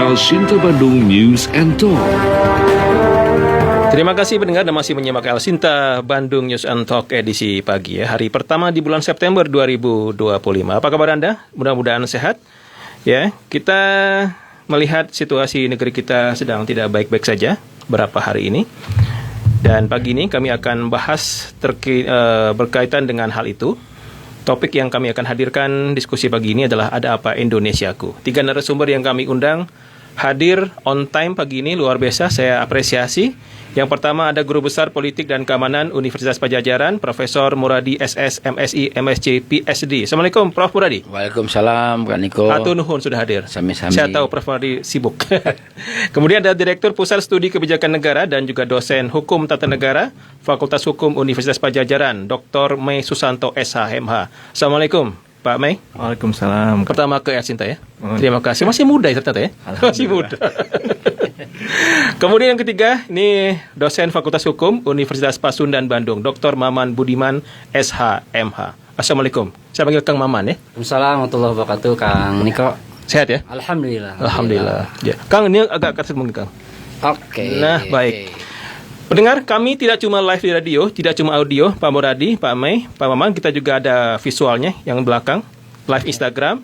Elsinta Bandung News and Talk. Terima kasih pendengar dan masih menyimak Elsinta Bandung News and Talk edisi pagi ya. Hari pertama di bulan September 2025. Apa kabar Anda? Mudah-mudahan sehat. Ya, kita melihat situasi negeri kita sedang tidak baik-baik saja beberapa hari ini. Dan pagi ini kami akan bahas berkaitan dengan hal itu. Topik yang kami akan hadirkan diskusi pagi ini adalah Ada Apa Indonesiaku. 3 narasumber yang kami undang hadir on time pagi ini, luar biasa, saya apresiasi. Yang pertama ada Guru Besar Politik dan Keamanan Universitas Padjadjaran, Profesor Muradi SS, MSI, MSc, PhD. Assalamualaikum Prof. Muradi. Waalaikumsalam Kak Niko. Hatur nuhun sudah hadir. Sami-sami. Saya tahu Prof. Muradi sibuk. Kemudian ada Direktur Pusat Studi Kebijakan Negara dan juga dosen Hukum Tata Negara, Fakultas Hukum Universitas Padjadjaran, Dr. May Susanto SH, MH. Assalamualaikum Pak May. Waalaikumsalam. Pertama ke Elsinta ya. Terima kasih. Masih muda ya ternyata ya. Masih muda. Kemudian yang ketiga, ini dosen Fakultas Hukum Universitas Pasundan Bandung, Dr. Maman Budiman SH, MH. Assalamualaikum. Saya panggil Kang Maman ya. Waalaikumsalam warahmatullahi wabarakatuh Kang Niko. Sehat ya? Alhamdulillah. Alhamdulillah. Ya. Kang, ini agak keras mungkin Kang. Oke. Nah, baik. Pendengar, kami tidak cuma live di radio, tidak cuma audio, Pak Muradi, Pak May, Pak Maman, kita juga ada visualnya yang belakang, live Instagram.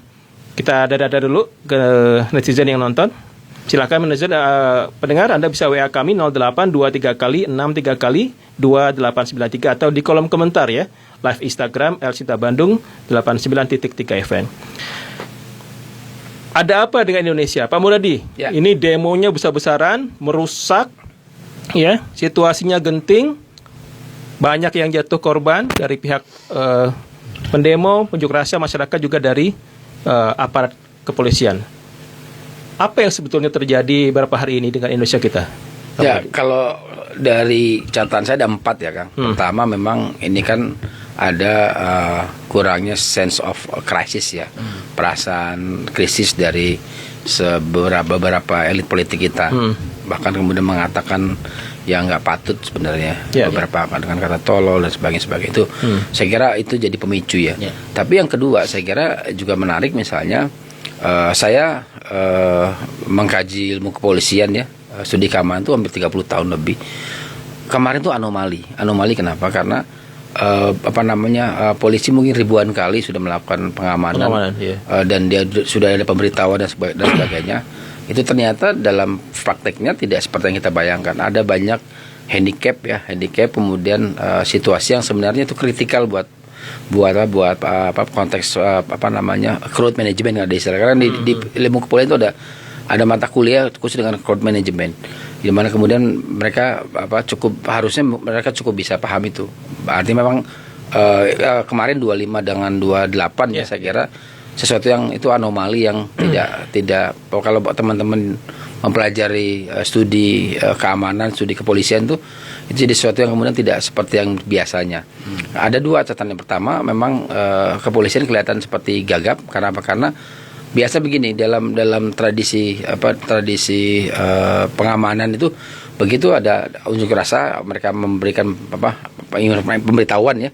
Kita dada dulu ke netizen yang nonton. Silakan netizen, pendengar, Anda bisa WA kami 0823 kali 63 kali 2893 atau di kolom komentar ya, live Instagram Elsinta Bandung 89.3 FM. Ada apa dengan Indonesia, Pak Muradi? Ya. Ini demonya besar-besaran, merusak. Ya, situasinya genting, banyak yang jatuh korban dari pihak pendemo, penjuk rasa, masyarakat juga dari aparat kepolisian. Apa yang sebetulnya terjadi beberapa hari ini dengan Indonesia kita? Ya, kalau dari catatan saya ada 4 ya Kang. Pertama memang ini kan ada kurangnya sense of crisis ya, perasaan krisis dari beberapa elit politik kita. Bahkan kemudian mengatakan yang nggak patut sebenarnya, beberapa dengan kata tolol dan sebagainya itu. Saya kira itu jadi pemicu ya. Tapi yang kedua saya kira juga menarik, misalnya saya mengkaji ilmu kepolisian ya, studi keamanan itu hampir 30 tahun lebih. Kemarin itu anomali kenapa? Karena polisi mungkin ribuan kali sudah melakukan pengamanan dan dia sudah ada pemberitahuan dan sebagainya. Itu ternyata dalam prakteknya tidak seperti yang kita bayangkan. Ada banyak handicap, kemudian situasi yang sebenarnya itu kritikal buat konteks crowd management, ada istilah. Karena di ilmu kepolisian itu ada mata kuliah khusus dengan crowd management, di mana kemudian mereka harusnya mereka cukup bisa paham itu. Artinya memang kemarin 25 dengan 28 ya, saya kira sesuatu yang itu anomali yang tidak kalau teman-teman mempelajari studi keamanan, studi kepolisian itu jadi sesuatu yang kemudian tidak seperti yang biasanya. Ada 2 catatan. Yang pertama, memang kepolisian kelihatan seperti gagap. Karena apa? Karena biasa begini, dalam tradisi pengamanan itu, begitu ada unjuk rasa, mereka memberikan pemberitahuan ya.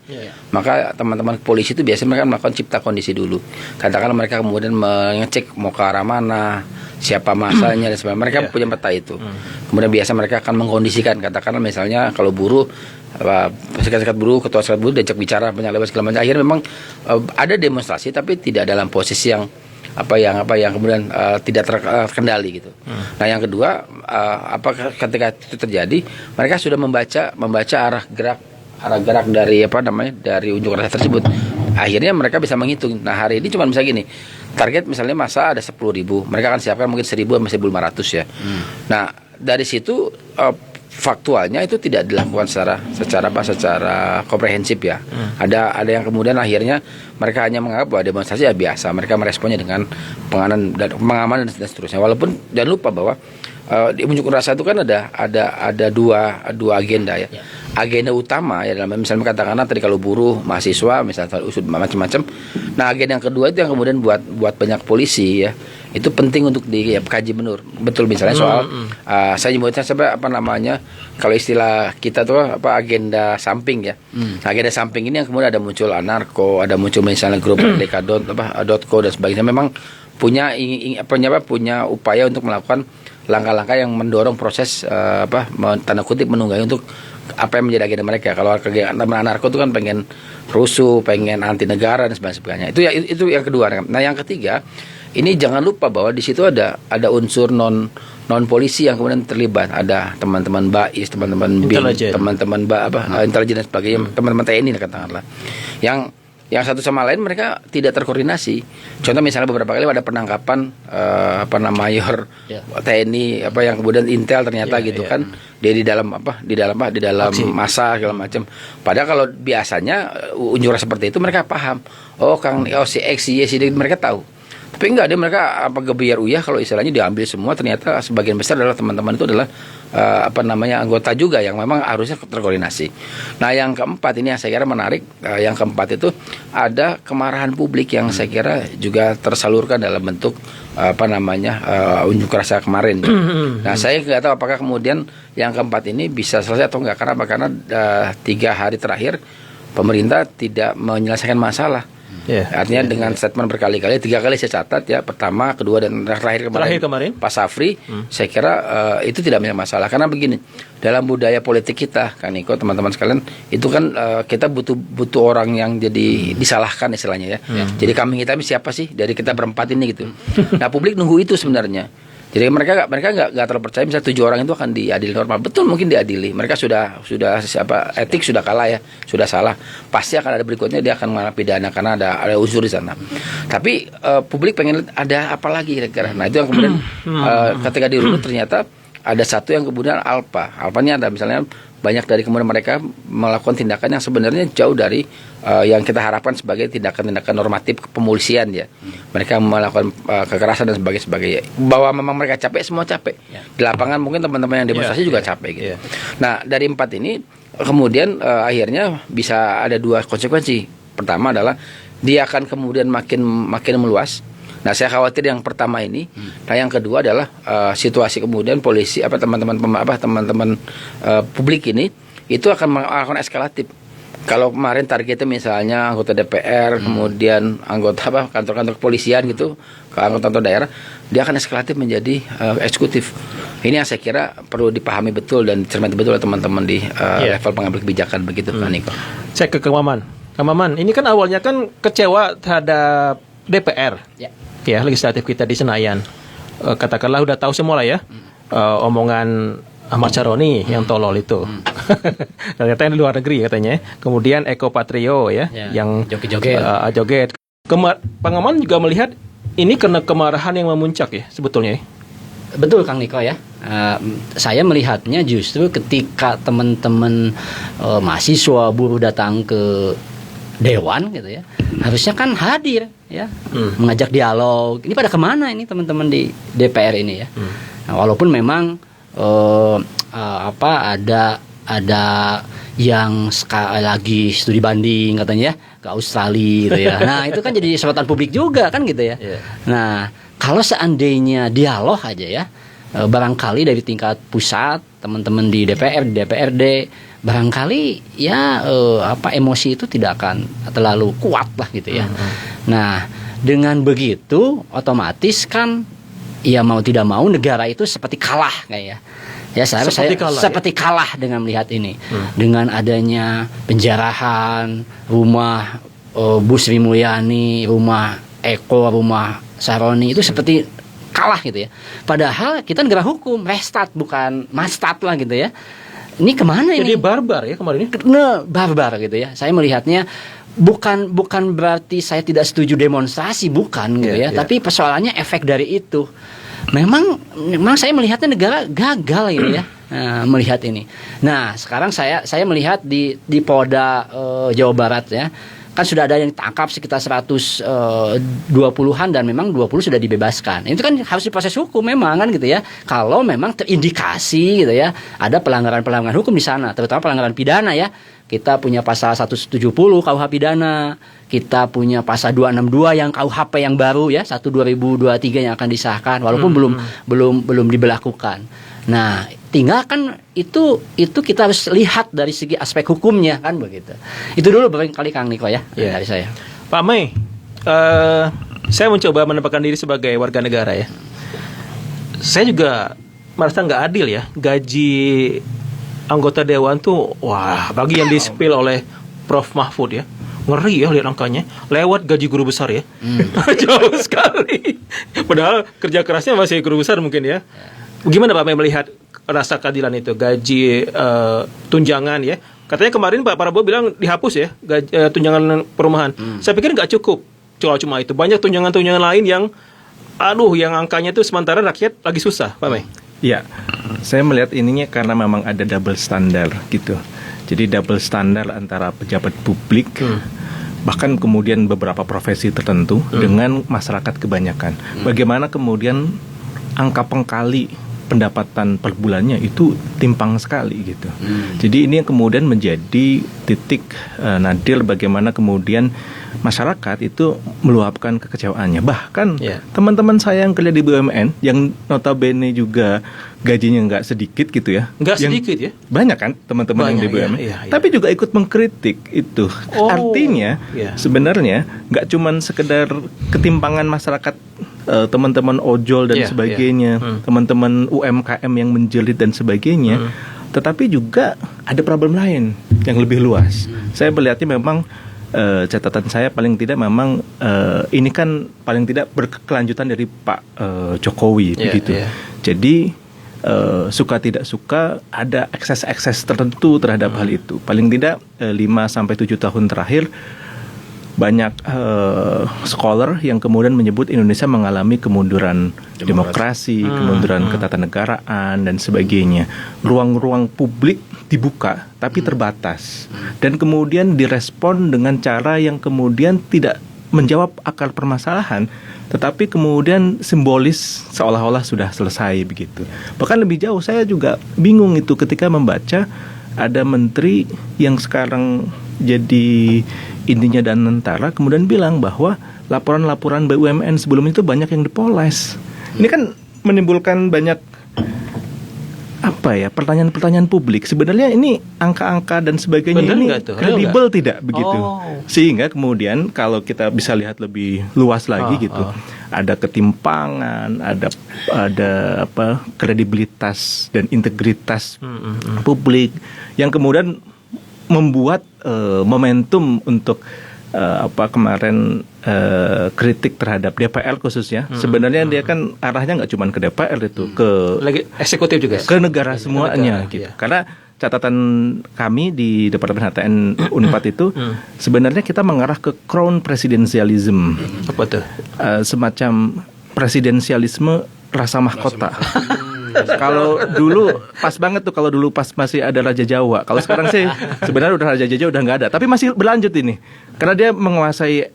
Maka teman-teman polisi itu biasanya mereka melakukan cipta kondisi dulu. Katakanlah mereka kemudian mengecek mau ke arah mana, siapa masanya dan sebagainya. Mereka punya peta itu. Kemudian biasa mereka akan mengkondisikan, katakanlah misalnya kalau buruh, serikat buruh, ketua serikat buruh diajak bicara banyak lewat segala macam. Akhirnya memang ada demonstrasi tapi tidak dalam posisi yang kemudian tidak terkendali gitu. Nah, yang kedua, ketika itu terjadi, mereka sudah membaca arah gerak dari dari unjuk rasa tersebut. Akhirnya mereka bisa menghitung. Nah, hari ini cuma bisa gini. Target misalnya masa ada 10.000, mereka akan siapkan mungkin 1.000 sampai 1.500 ya. Nah, dari situ faktualnya itu tidak dilakukan secara komprehensif ya. Ada yang kemudian akhirnya mereka hanya menganggap bahwa demonstrasi ya biasa. Mereka meresponnya dengan pengamanan dan seterusnya. Walaupun jangan lupa bahwa di unjuk rasa itu kan ada dua agenda ya. Agenda utama ya dalam misalnya katakanlah tadi kalau buruh, mahasiswa, misalnya usut macam-macam. Nah, agenda yang kedua itu yang kemudian buat banyak polisi ya. Itu penting untuk dikaji menur. Betul misalnya soal saya nyebutnya kalau istilah kita tuh agenda samping ya. Nah, agenda samping ini yang kemudian ada muncul anarko, ada muncul misalnya grup .co dan sebagainya. Memang punya upaya untuk melakukan langkah-langkah yang mendorong proses tanda kutip menunggangi untuk apa yang menjadi agenda mereka. Kalau kegiatan anarko itu kan pengen rusuh, pengen anti negara dan sebagainya. Itu yang kedua. Nah, yang ketiga, ini jangan lupa bahwa di situ ada unsur non polisi yang kemudian terlibat. Ada teman-teman BAIS, teman-teman BIN, teman-teman intelijen dan sebagainya, teman-teman TNI katakanlah. Yang satu sama lain mereka tidak terkoordinasi. Contoh misalnya beberapa kali ada penangkapan mayor TNI yang kemudian intel ternyata kan dia di dalam masa segala macam. Padahal kalau biasanya unjuk rasa seperti itu mereka paham. Si X, Y, Z mereka tahu. Tapi enggak, mereka gebiar uyah kalau istilahnya diambil semua. Ternyata sebagian besar adalah teman-teman itu adalah anggota juga yang memang harusnya terkoordinasi. Nah, yang keempat ini yang saya kira menarik. Yang keempat itu ada kemarahan publik yang saya kira juga tersalurkan dalam bentuk unjuk rasa kemarin. Nah, saya nggak tahu apakah kemudian yang keempat ini bisa selesai atau enggak. Karena 3 hari terakhir pemerintah tidak menyelesaikan masalah. Artinya dengan statement berkali-kali, 3 kali saya catat ya, pertama, kedua dan terakhir kemarin Pak Safri, saya kira itu tidak punya masalah. Karena begini, dalam budaya politik kita, kan Niko, teman-teman sekalian, itu kan kita butuh orang yang jadi disalahkan istilahnya ya. Jadi kambing hitam siapa sih dari kita berempat ini gitu. Nah, publik nunggu itu sebenarnya. Jadi mereka nggak terlalu percaya misalnya 7 orang itu akan diadili normal. Betul, mungkin diadili. Mereka sudah etik sudah kalah ya, sudah salah. Pasti akan ada berikutnya, dia akan mengalami pidana karena ada unsur di sana. Tapi publik pengen ada apa lagi kira-kira. Nah, itu yang kemudian ketika dirunut ternyata ada satu yang kemudian alpanya ada misalnya banyak dari kemudian mereka melakukan tindakan yang sebenarnya jauh dari yang kita harapkan sebagai tindakan-tindakan normatif kepolisian ya. Mereka melakukan kekerasan dan sebagainya. Bahwa memang mereka capek, semua capek. Di lapangan mungkin teman-teman yang demonstrasi juga capek gitu. Nah, dari 4 ini kemudian akhirnya bisa ada 2 konsekuensi. Pertama adalah dia akan kemudian makin meluas. Nah, saya khawatir yang pertama ini. Nah, yang kedua adalah situasi kemudian polisi teman-teman publik ini itu akan melakukan eskalatif. Kalau kemarin targetnya misalnya anggota DPR, kemudian anggota kantor-kantor kepolisian gitu, ke anggota daerah, dia akan eskalatif menjadi eksekutif. Ini yang saya kira perlu dipahami betul dan dicermati betul oleh teman-teman di level pengambil kebijakan begitu, Pak Niko. Saya ke Kang Maman, ini kan awalnya kan kecewa terhadap DPR. Ya, legislatif kita di Senayan. Katakanlah udah tahu semua lah ya. Omongan Ahmad Syaroni yang tolol itu. Ternyata yang di luar negeri katanya. Kemudian Eko Patrio ya, yang joget. Pengaman juga melihat ini karena kemarahan yang memuncak ya sebetulnya. Betul Kang Niko ya. Saya melihatnya justru ketika teman-teman mahasiswa buruh datang ke Dewan gitu ya, harusnya kan hadir ya, mengajak dialog. Ini pada kemana ini teman-teman di DPR ini ya? Nah, walaupun memang ada yang sekali lagi studi banding katanya ya ke Australia gitu ya. Nah, itu kan jadi sorotan publik juga kan gitu ya. Nah, kalau seandainya dialog aja ya, barangkali dari tingkat pusat teman-teman di DPR, di DPRD, barangkali ya emosi itu tidak akan terlalu kuat lah gitu ya. Nah, dengan begitu otomatis kan ya mau tidak mau negara itu seperti kalah kayak ya saya seperti kalah dengan melihat ini. Dengan adanya penjarahan rumah Bu Sri Mulyani, rumah Eko, rumah Syaroni itu seperti kalah gitu ya. Padahal kita negara hukum, restart bukan mastat lah gitu ya. Ini kemana ini? Jadi barbar ya kemarin ini? Barbar gitu ya. Saya melihatnya bukan berarti saya tidak setuju demonstrasi, bukan gitu ya. Tapi persoalannya efek dari itu. Memang saya melihatnya negara gagal gitu ya. Melihat ini. Nah, sekarang saya melihat di Polda Jawa Barat ya. kan sudah ada yang ditangkap sekitar 120-an dan memang 20 sudah dibebaskan. Itu kan harus diproses hukum memang kan gitu ya. Kalau memang terindikasi gitu ya, ada pelanggaran-pelanggaran hukum di sana, terutama pelanggaran pidana ya. Kita punya pasal 170 KUH pidana, kita punya pasal 262 yang KUHP yang baru ya, 1/2023 yang akan disahkan walaupun belum diberlakukan. Nah, tinggal kan itu kita harus lihat dari segi aspek hukumnya kan begitu. Itu dulu barangkali Kang Niko ya dari saya. Pak Mei, saya mencoba menempatkan diri sebagai warga negara ya. Saya juga merasa nggak adil ya, gaji anggota dewan tuh, wah, bagi yang di-spill oleh Prof Mahfud ya, ngeri ya lihat angkanya, lewat gaji guru besar ya. Jauh sekali. Padahal kerja kerasnya masih guru besar mungkin ya. Bagaimana Pak Mei melihat rasa keadilan itu, gaji tunjangan ya? Katanya kemarin Pak Prabowo bilang dihapus ya, gaji, tunjangan perumahan. Saya pikir nggak cukup, cuma itu. Banyak tunjangan-tunjangan lain yang, yang angkanya itu sementara rakyat lagi susah, Pak Mei. Ya, saya melihat ininya karena memang ada double standar gitu. Jadi double standar antara pejabat publik, bahkan kemudian beberapa profesi tertentu dengan masyarakat kebanyakan. Bagaimana kemudian angka pengkali pendapatan per bulannya itu timpang sekali gitu. Jadi ini yang kemudian menjadi titik nadir bagaimana kemudian masyarakat itu meluapkan kekecewaannya. Bahkan teman-teman saya yang kerja di BUMN yang notabene juga gajinya nggak sedikit gitu ya. Nggak sedikit ya? Banyak kan teman-teman yang di BUMN. Tapi juga ikut mengkritik itu. Artinya sebenarnya nggak cuman sekedar ketimpangan masyarakat, teman-teman ojol dan sebagainya, teman-teman UMKM yang menjerit dan sebagainya, tetapi juga ada problem lain yang lebih luas. Saya melihatnya memang catatan saya paling tidak memang ini kan paling tidak berkelanjutan dari Pak Jokowi begitu. Jadi suka tidak suka ada ekses-ekses tertentu terhadap hal itu. Paling tidak 5-7 tahun terakhir banyak scholar yang kemudian menyebut Indonesia mengalami kemunduran demokrasi, kemunduran ketatanegaraan dan sebagainya. Ruang-ruang publik dibuka tapi terbatas dan kemudian direspon dengan cara yang kemudian tidak menjawab akar permasalahan, tetapi kemudian simbolis seolah-olah sudah selesai begitu. Bahkan lebih jauh saya juga bingung itu ketika membaca ada menteri yang sekarang jadi intinya dan tentara kemudian bilang bahwa laporan-laporan BUMN sebelum itu banyak yang dipoles. Ini kan menimbulkan banyak pertanyaan-pertanyaan publik. Sebenarnya ini angka-angka dan sebagainya ini kredibel tidak begitu. Sehingga kemudian kalau kita bisa lihat lebih luas lagi gitu, ada ketimpangan, ada kredibilitas dan integritas publik yang kemudian membuat momentum untuk kemarin kritik terhadap DPR khususnya. Sebenarnya dia kan arahnya nggak cuma ke DPR itu, ke eksekutif juga, ke negara semuanya gitu. Karena catatan kami di Departemen HTN Unpad itu sebenarnya kita mengarah ke crown presidentialism. Apa tuh? Semacam presidensialisme rasa mahkota. Kalau dulu pas banget tuh, kalau dulu pas masih ada Raja Jawa. Kalau sekarang sih sebenarnya udah Raja Jawa udah nggak ada, tapi masih berlanjut ini karena dia menguasai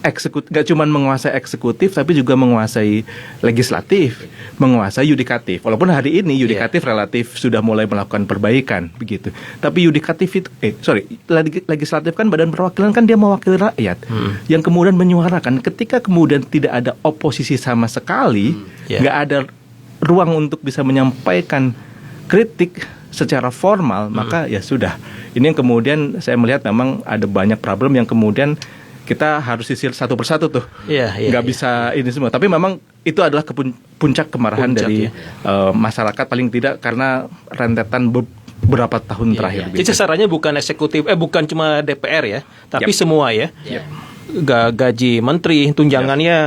eksekutif, nggak cuma menguasai eksekutif tapi juga menguasai legislatif, menguasai yudikatif. Walaupun hari ini yudikatif relatif sudah mulai melakukan perbaikan begitu, tapi yudikatif itu legislatif kan badan perwakilan kan dia mewakili rakyat yang kemudian menyuarakan. Ketika kemudian tidak ada oposisi sama sekali, nggak ada ruang untuk bisa menyampaikan kritik secara formal, maka ya sudah. Ini yang kemudian saya melihat memang ada banyak problem yang kemudian kita harus sisir satu persatu tuh. Nggak bisa ini semua. Tapi memang itu adalah puncak kemarahan dari masyarakat paling tidak karena rentetan beberapa tahun terakhir. Jadi sasarannya bukan eksekutif, bukan cuma DPR ya, tapi semua ya. Gaji menteri, tunjangannya,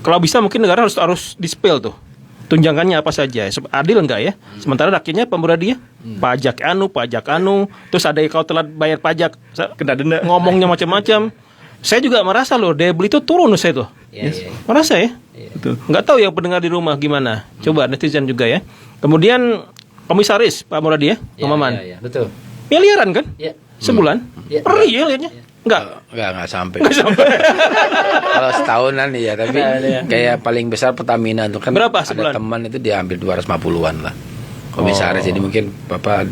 kalau bisa mungkin negara harus di-spill tuh. Tunjangannya apa saja, adil enggak ya? Sementara rakyatnya pemurah dia, pajak anu, terus ada yang kalau telat bayar pajak, kena denda, ngomongnya macam-macam. Saya juga merasa loh, daya beli itu turun saya tuh. Merasa ya? Nggak tahu ya pendengar di rumah gimana. Coba netizen juga ya. Kemudian komisaris Pak Muradi ya, Maman. Betul. Miliaran kan? Sebulan. Perih ya lihatnya. Enggak sampai. Kalau setahunan ya, tapi kayak paling besar Pertamina itu kan berapa ada sebulan? teman itu dia hampir 250-an lah. Komisaris, jadi mungkin Bapak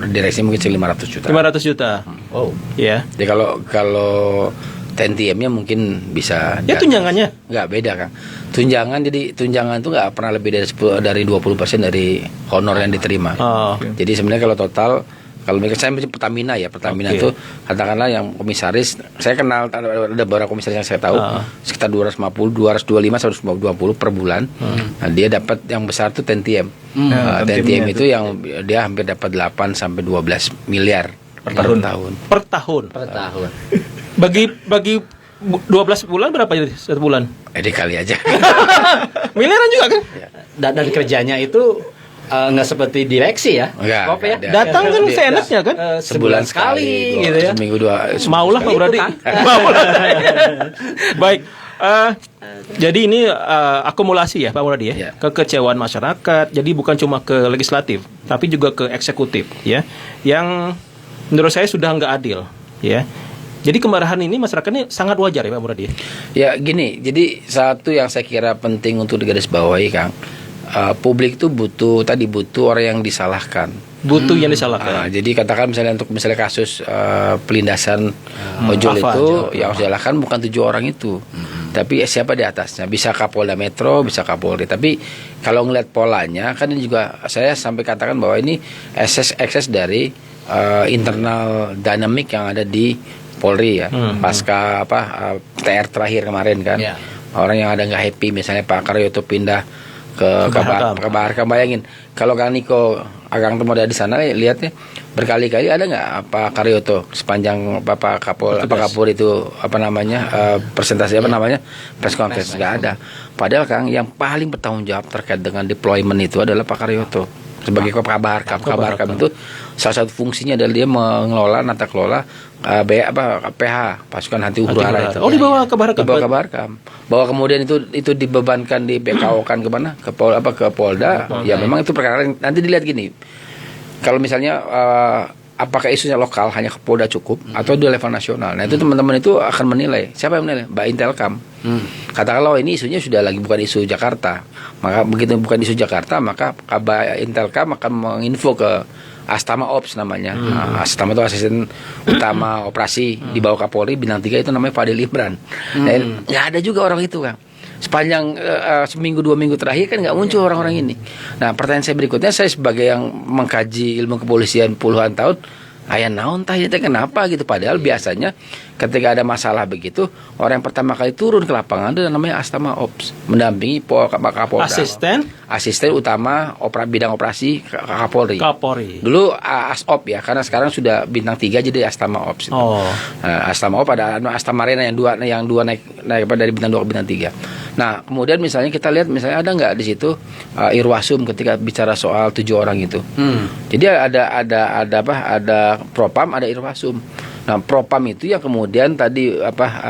direksi mungkin 500 juta. 500 juta. Oh. Ya. Jadi kalau TNTM-nya mungkin bisa. Ya tunjangannya? Enggak beda Kang. Tunjangan tuh nggak pernah lebih dari 20% dari honor yang diterima. Jadi sebenarnya kalau total, kalau saya Pertamina itu katakanlah yang komisaris, saya kenal ada beberapa komisaris yang saya tahu sekitar 225 sampai 220 per bulan. Nah, dia dapat yang besar tuh TNTM. TNTM itu yang dia hampir dapat 8 sampai 12 miliar per tahun. Per tahun. Bagi 12 bulan berapa jadi satu bulan? Dikali aja. Miliaran juga kan? Dan kerjanya itu nggak seperti direksi ya. Enggak. Datang kan seenaknya kan? Sebulan sekali gitu ya. Seminggu 2. Maulah Pak Brady. Baik. Jadi ini akumulasi ya Pak Muradi ya, kekecewaan masyarakat. Jadi bukan cuma ke legislatif, tapi juga ke eksekutif ya, yang menurut saya sudah nggak adil ya. Jadi kemarahan ini masyarakatnya sangat wajar ya Pak Muradi. Ya gini, jadi satu yang saya kira penting untuk digarisbawahi Kang, publik itu butuh orang yang disalahkan. Butuh yang disalahkan. Jadi katakan misalnya kasus pelindasan ojol itu yang harus disalahkan bukan 7 orang itu, tapi siapa di atasnya. Bisa Kapolda Metro, bisa Kapolri. Tapi kalau ngelihat polanya kan ini juga saya sampai katakan bahwa ini ekses dari internal dinamik yang ada di Polri ya, pasca TR terakhir kemarin kan, orang yang ada nggak happy, misalnya Pak Karyoto pindah ke Baharkam. Bayangin kalau Kang Niko Kang Temo ada di sana, lihatnya berkali-kali ada nggak Pak Karyoto sepanjang Pak Kapolri itu presentasi press conference, nggak ada. Padahal Kang yang paling bertanggung jawab terkait dengan deployment itu adalah Pak Karyoto sebagai Kepala Baharkam. Baharkam itu salah satu fungsinya adalah dia mengelola nata kelola PH, pasukan anti huru hara itu. Dibawa ke Baharkam. Bahwa kemudian itu dibebankan di BKO kan ke mana? Ke Polda. Ya memang itu perkara nanti dilihat gini. Kalau misalnya apakah isunya lokal hanya ke Polda cukup atau di level nasional. Nah, itu teman-teman itu akan menilai. Siapa yang menilai? Mbak Intelkam. Katakanlah ini isunya sudah lagi bukan isu Jakarta. Maka begitu bukan isu Jakarta, maka Mbak Intelkam akan menginfo ke Astama Ops namanya. Astama itu asisten utama operasi di bawah Kapolri bintang 3 itu namanya Fadil Imran. Dan nggak ada juga orang itu Kang. Sepanjang seminggu 2 minggu terakhir kan nggak muncul orang-orang ini. Nah pertanyaan saya berikutnya, saya sebagai yang mengkaji ilmu kepolisian puluhan tahun, ayah naon tah itu kenapa gitu, padahal biasanya ketika ada masalah begitu orang yang pertama kali turun ke lapangan itu namanya Astama Ops, mendampingi Kapolda, asisten utama bidang operasi Kapolri. Dulu Asop ya, karena sekarang sudah bintang 3 jadi Astama Ops. Astama Ops ada Astama Arena yang dua naik dari bintang 2 ke bintang 3. Nah kemudian misalnya kita lihat misalnya ada nggak di situ Irwasum ketika bicara soal 7 orang itu. Jadi ada Propam, ada Irwasum. Nah, Propam itu yang kemudian tadi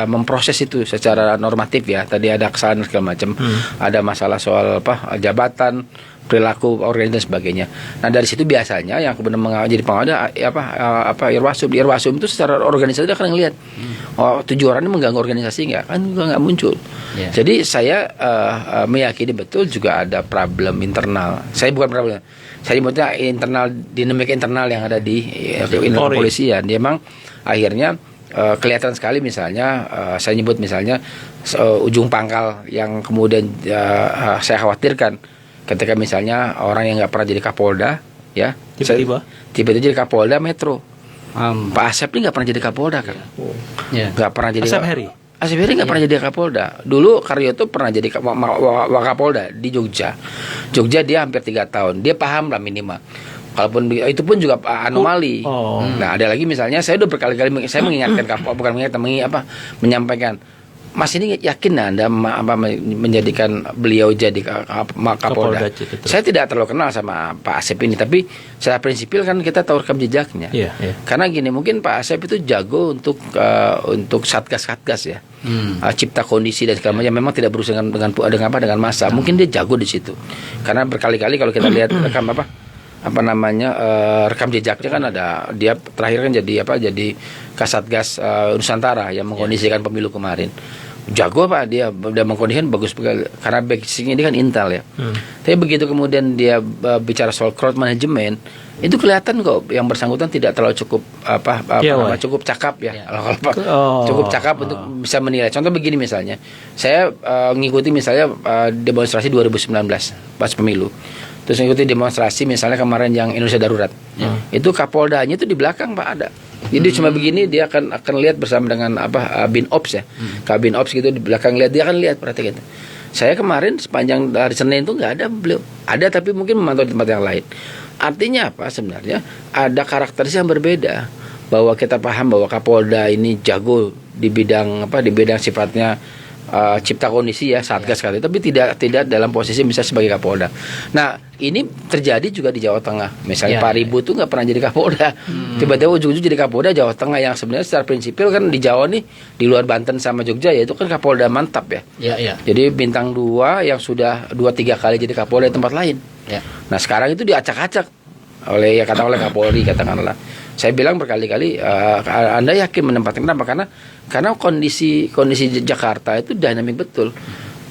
memproses itu secara normatif ya. Tadi ada kesalahan segala macam. Ada masalah soal jabatan, perilaku organisasi dan sebagainya. Nah, dari situ biasanya yang kemudian jadi pengawas Irwasum. Di Irwasum itu secara organisasi dia akan ngelihat 7 orang ini mengganggu organisasi nggak? Kan juga nggak muncul. Jadi saya meyakini betul juga ada problem internal. Saya bukan problem. Saya nyebutnya dinamika internal yang ada di kepolisian. Dia memang akhirnya kelihatan sekali misalnya saya nyebut misalnya ujung pangkal yang kemudian saya khawatirkan ketika misalnya orang yang nggak pernah jadi Kapolda ya tiba-tiba jadi Kapolda Metro. Pak Asep ini nggak pernah jadi Kapolda kan? Nggak pernah jadi Asep Heri nggak pernah jadi Kapolda. Dulu Karyoto pernah jadi Wakapolda di Jogja. Dia hampir 3 tahun. Dia paham lah minimal. Kalaupun itu pun juga anomali. Nah ada lagi misalnya saya udah berkali-kali saya mengingatkan menyampaikan, Mas ini yakin Anda menjadikan beliau jadi Kapolda? Saya tidak terlalu kenal sama Pak Asep ini, tapi secara prinsipil kan kita tahu rekam jejaknya. Karena gini, mungkin Pak Asep itu jago untuk satgas ya, cipta kondisi dan segala macam. Memang tidak berurusan dengan massa. Mungkin dia jago di situ. Karena berkali-kali kalau kita lihat rekam rekam jejaknya kan ada. Dia terakhir kan jadi Kasatgas Nusantara yang mengkondisikan pemilu kemarin. Jago Pak, dia udah mengkondisikan bagus karena basicnya ini kan Intel ya. Tapi begitu kemudian dia bicara soal crowd management, itu kelihatan kok yang bersangkutan tidak terlalu cukup cukup cakap ya. Cukup cakap untuk bisa menilai. Contoh begini misalnya, saya ngikuti misalnya demonstrasi 2019 pas pemilu. Terus ngikuti demonstrasi misalnya kemarin yang Indonesia Darurat. Itu Kapoldanya itu di belakang Pak ada. Jadi cuma begini dia akan lihat bersama dengan Binops ya. Kabin Ops gitu di belakang lihat, dia akan lihat, perhatikan. Saya kemarin sepanjang hari Senin itu nggak ada beliau. Ada tapi mungkin memantau di tempat yang lain. Artinya apa sebenarnya? Ada karakteristik yang berbeda. Bahwa kita paham bahwa Kapolda ini jago di bidang sifatnya cipta kondisi ya, satgas kali, tapi tidak dalam posisi bisa sebagai Kapolda. Nah ini terjadi juga di Jawa Tengah. Misalnya Pak Ribu tuh nggak pernah jadi Kapolda, tiba-tiba ujung-ujung jadi Kapolda Jawa Tengah, yang sebenarnya secara prinsipil kan di Jawa nih, di luar Banten sama Jogja ya, itu kan Kapolda mantap ya. Jadi bintang 2 yang sudah 2-3 kali jadi Kapolda di tempat lain. Nah sekarang itu diacak-acak oleh Kapolri katakanlah. Saya bilang berkali-kali, Anda yakin menempatkan kenapa? Karena kondisi Jakarta itu dinamik betul.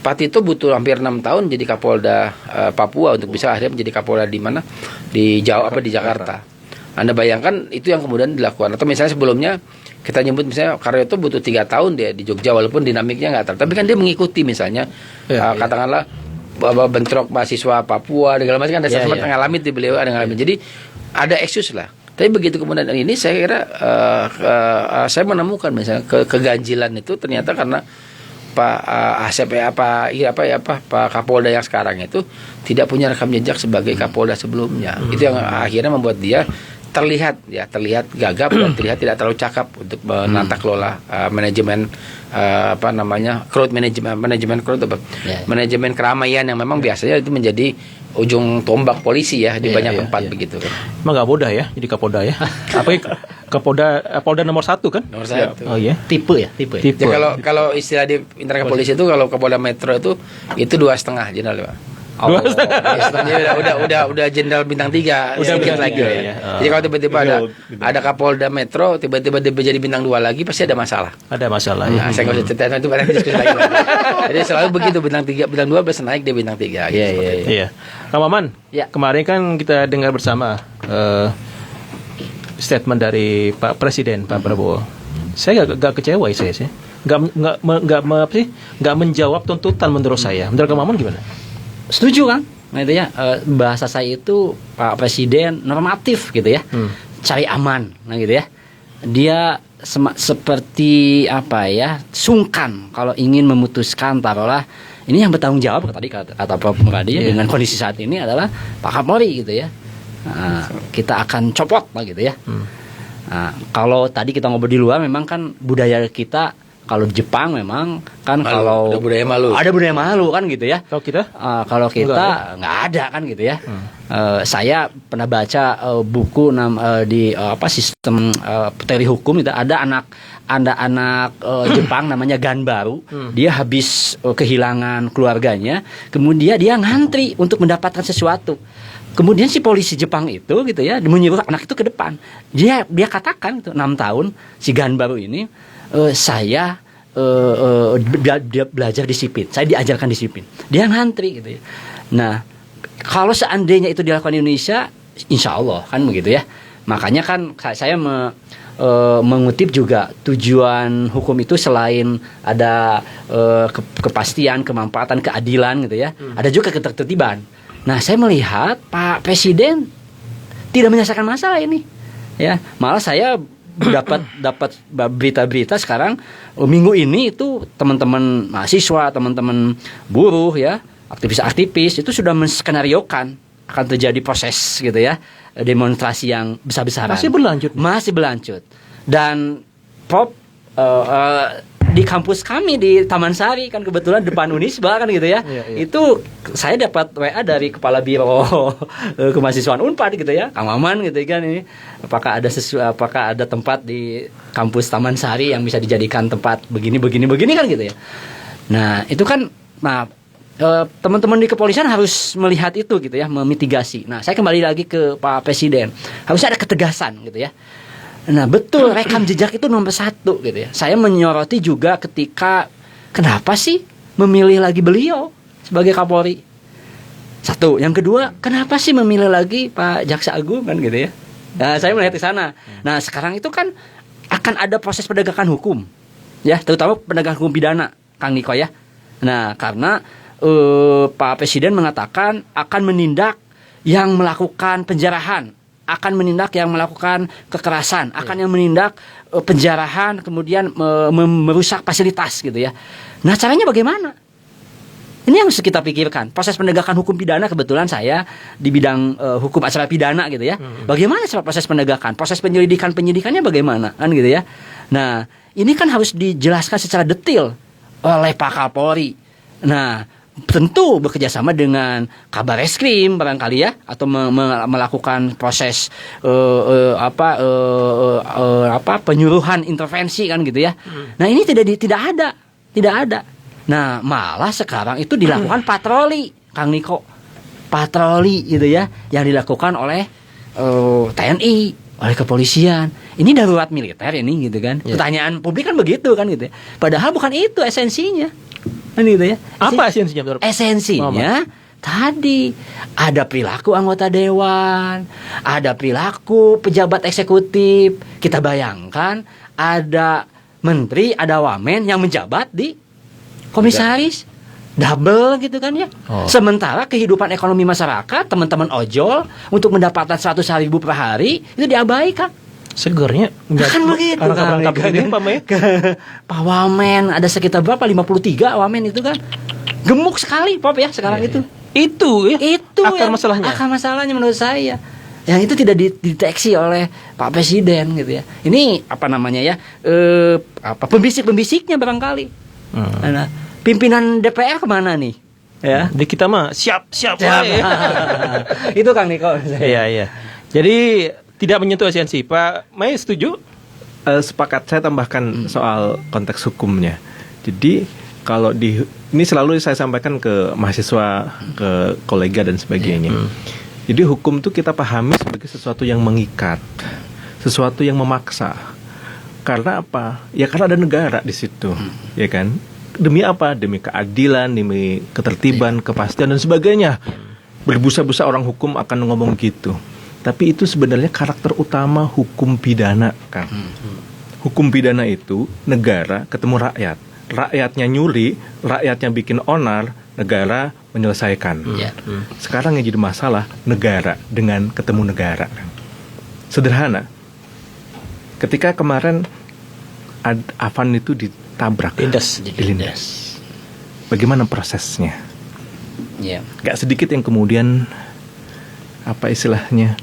Pak Tito butuh hampir 6 tahun jadi Kapolda Papua untuk bisa akhirnya menjadi Kapolda di mana? Di Jakarta. Anda bayangkan itu yang kemudian dilakukan. Atau misalnya sebelumnya kita nyebut misalnya Karyoto butuh 3 tahun dia di Jogja, walaupun dinamiknya nggak terlalu. Tapi kan dia mengikuti misalnya katakanlah bentrok mahasiswa Papua segala macam kan ada sempat ngalamin di beliau ada ngalamin. Jadi ada excuse lah. Tapi begitu kemudian ini saya kira saya menemukan misalnya keganjilan itu ternyata karena Pak Asep Pak Kapolda yang sekarang itu tidak punya rekam jejak sebagai Kapolda sebelumnya. Itu yang akhirnya membuat dia terlihat gagap dan terlihat tidak terlalu cakap untuk menata kelola manajemen crowd manajemen keramaian yang memang biasanya itu menjadi ujung tombak polisi ya di banyak tempat begitu kan. Emang nggak mudah ya jadi Kapolda ya. Apalagi Kapolda nomor 1 kan? Nomor 1. Oh iya. Tipe ya. Ya, kalau istilah di internal polisi itu kalau Kapolda Metro itu 2,5 jenderal Pak. Udah jenderal bintang 3 sedikit lagi ya. Jadi kalau tiba-tiba ada Kapolda Metro tiba-tiba dia jadi bintang 2 lagi pasti ada masalah. Nah, saya nggak usah cerita itu banyak diskusi lagi. Jadi selalu begitu bintang 3 bintang 2 bisa naik dia bintang 3 gitu. Iya. Kang Maman, kemarin kan kita dengar bersama statement dari Pak Presiden Pak Prabowo. Saya gak kecewa saya sih. Gak menjawab tuntutan menurut saya. Menurut Kang Maman gimana? Setuju kan? Nah itu ya, bahasa saya itu Pak Presiden normatif gitu ya, cari aman, nah gitu ya. Dia seperti sungkan kalau ingin memutuskan, taruhlah ini yang bertanggung jawab tadi kata Pak Muradi dengan kondisi saat ini adalah Pak Kapolri gitu ya. Nah, kita akan copot lah gitu ya. Nah, kalau tadi kita ngobrol di luar memang kan budaya kita. Kalau di Jepang memang kan kalau ada budaya malu kan gitu ya. Kalau kita nggak ada kan gitu ya. Saya pernah baca buku di sistem teori hukum itu ada anak Jepang namanya Ganbaru. Dia habis kehilangan keluarganya, kemudian dia ngantri untuk mendapatkan sesuatu. Kemudian si polisi Jepang itu gitu ya menyuruh anak itu ke depan. Dia katakan itu 6 tahun si Ganbaru ini saya dia belajar disiplin, saya diajarkan disiplin. Dia ngantri gitu ya. Nah, kalau seandainya itu dilakukan di Indonesia, insya Allah kan begitu ya. Makanya kan saya mengutip juga tujuan hukum itu selain ada kepastian, kemanfaatan, keadilan gitu ya, ada juga ketertiban. Nah, saya melihat Pak Presiden tidak menyelesaikan masalah ini, ya. Malah saya dapat berita-berita sekarang minggu ini itu teman-teman mahasiswa, teman-teman buruh ya, aktivis-aktivis itu sudah menskenariokan akan terjadi proses gitu ya, demonstrasi yang besar-besaran. Masih berlanjut. Dan di kampus kami di Taman Sari kan kebetulan depan Unisba kan gitu ya. Itu saya dapat WA dari kepala biro kemahasiswaan Unpad gitu ya, Kang Maman gitu kan ini. Apakah ada tempat di kampus Taman Sari yang bisa dijadikan tempat begini kan gitu ya. Nah, itu kan teman-teman di kepolisian harus melihat itu gitu ya, memitigasi. Nah, saya kembali lagi ke Pak Presiden, harus ada ketegasan gitu ya. Nah, betul, rekam jejak itu nomor 1 gitu ya. Saya menyoroti juga ketika kenapa sih memilih lagi beliau sebagai Kapolri? 1, yang kedua, kenapa sih memilih lagi Pak Jaksa Agung kan gitu ya? Nah, saya melihat di sana. Nah, sekarang itu kan akan ada proses penegakan hukum, ya, terutama penegakan hukum pidana, Kang Niko ya. Nah, karena Pak Presiden mengatakan akan menindak yang melakukan penjarahan, akan menindak yang melakukan kekerasan, akan yang menindak penjarahan, kemudian merusak fasilitas gitu ya. Nah, caranya bagaimana? Ini yang harus kita pikirkan. Proses penegakan hukum pidana, kebetulan saya di bidang hukum acara pidana gitu ya. Bagaimana proses penegakan? Proses penyidikannya bagaimana? Kan gitu ya. Nah, ini kan harus dijelaskan secara detail oleh Pak Kapolri. Nah, tentu bekerjasama dengan Kabar Reskrim barangkali ya, atau melakukan proses penyuluhan intervensi kan gitu ya. Nah, ini tidak ada. Nah, malah sekarang itu dilakukan patroli, Kang Niko. Patroli gitu ya, yang dilakukan oleh TNI, oleh kepolisian. Ini darurat militer ini gitu kan. Pertanyaan publik kan begitu kan gitu ya. Padahal bukan itu esensinya. Kan gitu ya. Apa esensinya? Esensinya tadi ada perilaku anggota dewan, ada perilaku pejabat eksekutif. Kita bayangkan ada menteri, ada wamen yang menjabat di komisaris double gitu kan ya. Sementara kehidupan ekonomi masyarakat, teman-teman ojol untuk mendapatkan 100.000 per hari itu diabaikan. Segernya kan begitu kan. Pak Wamen ada sekitar berapa? 53 Wamen itu kan. Gemuk sekali Pop ya sekarang itu. Itu akar masalahnya. Akar masalahnya menurut saya. Yang itu tidak dideteksi oleh Pak Presiden gitu ya. Ini apa namanya ya? Pembisik-pembisiknya barangkali. Nah, pimpinan DPR kemana nih? Ya, di kita mah siap. Itu Kang Niko. Iya. Jadi tidak menyentuh esensi. Pak Mai setuju? Sepakat. Saya tambahkan soal konteks hukumnya. Jadi kalau ini selalu saya sampaikan ke mahasiswa, ke kolega dan sebagainya. Jadi hukum itu kita pahami sebagai sesuatu yang mengikat, sesuatu yang memaksa. Karena apa? Ya karena ada negara di situ, ya kan? Demi apa? Demi keadilan, demi ketertiban, kepastian dan sebagainya. Berbusa-busa orang hukum akan ngomong gitu. Tapi itu sebenarnya karakter utama hukum pidana, kan? Hukum pidana itu negara ketemu rakyat. Rakyatnya nyuri, rakyatnya bikin onar, negara menyelesaikan. Sekarang yang jadi masalah negara dengan ketemu negara. Sederhana. Ketika kemarin Afan itu ditabrak, dilindas. Bagaimana prosesnya? Gak sedikit yang kemudian apa istilahnya?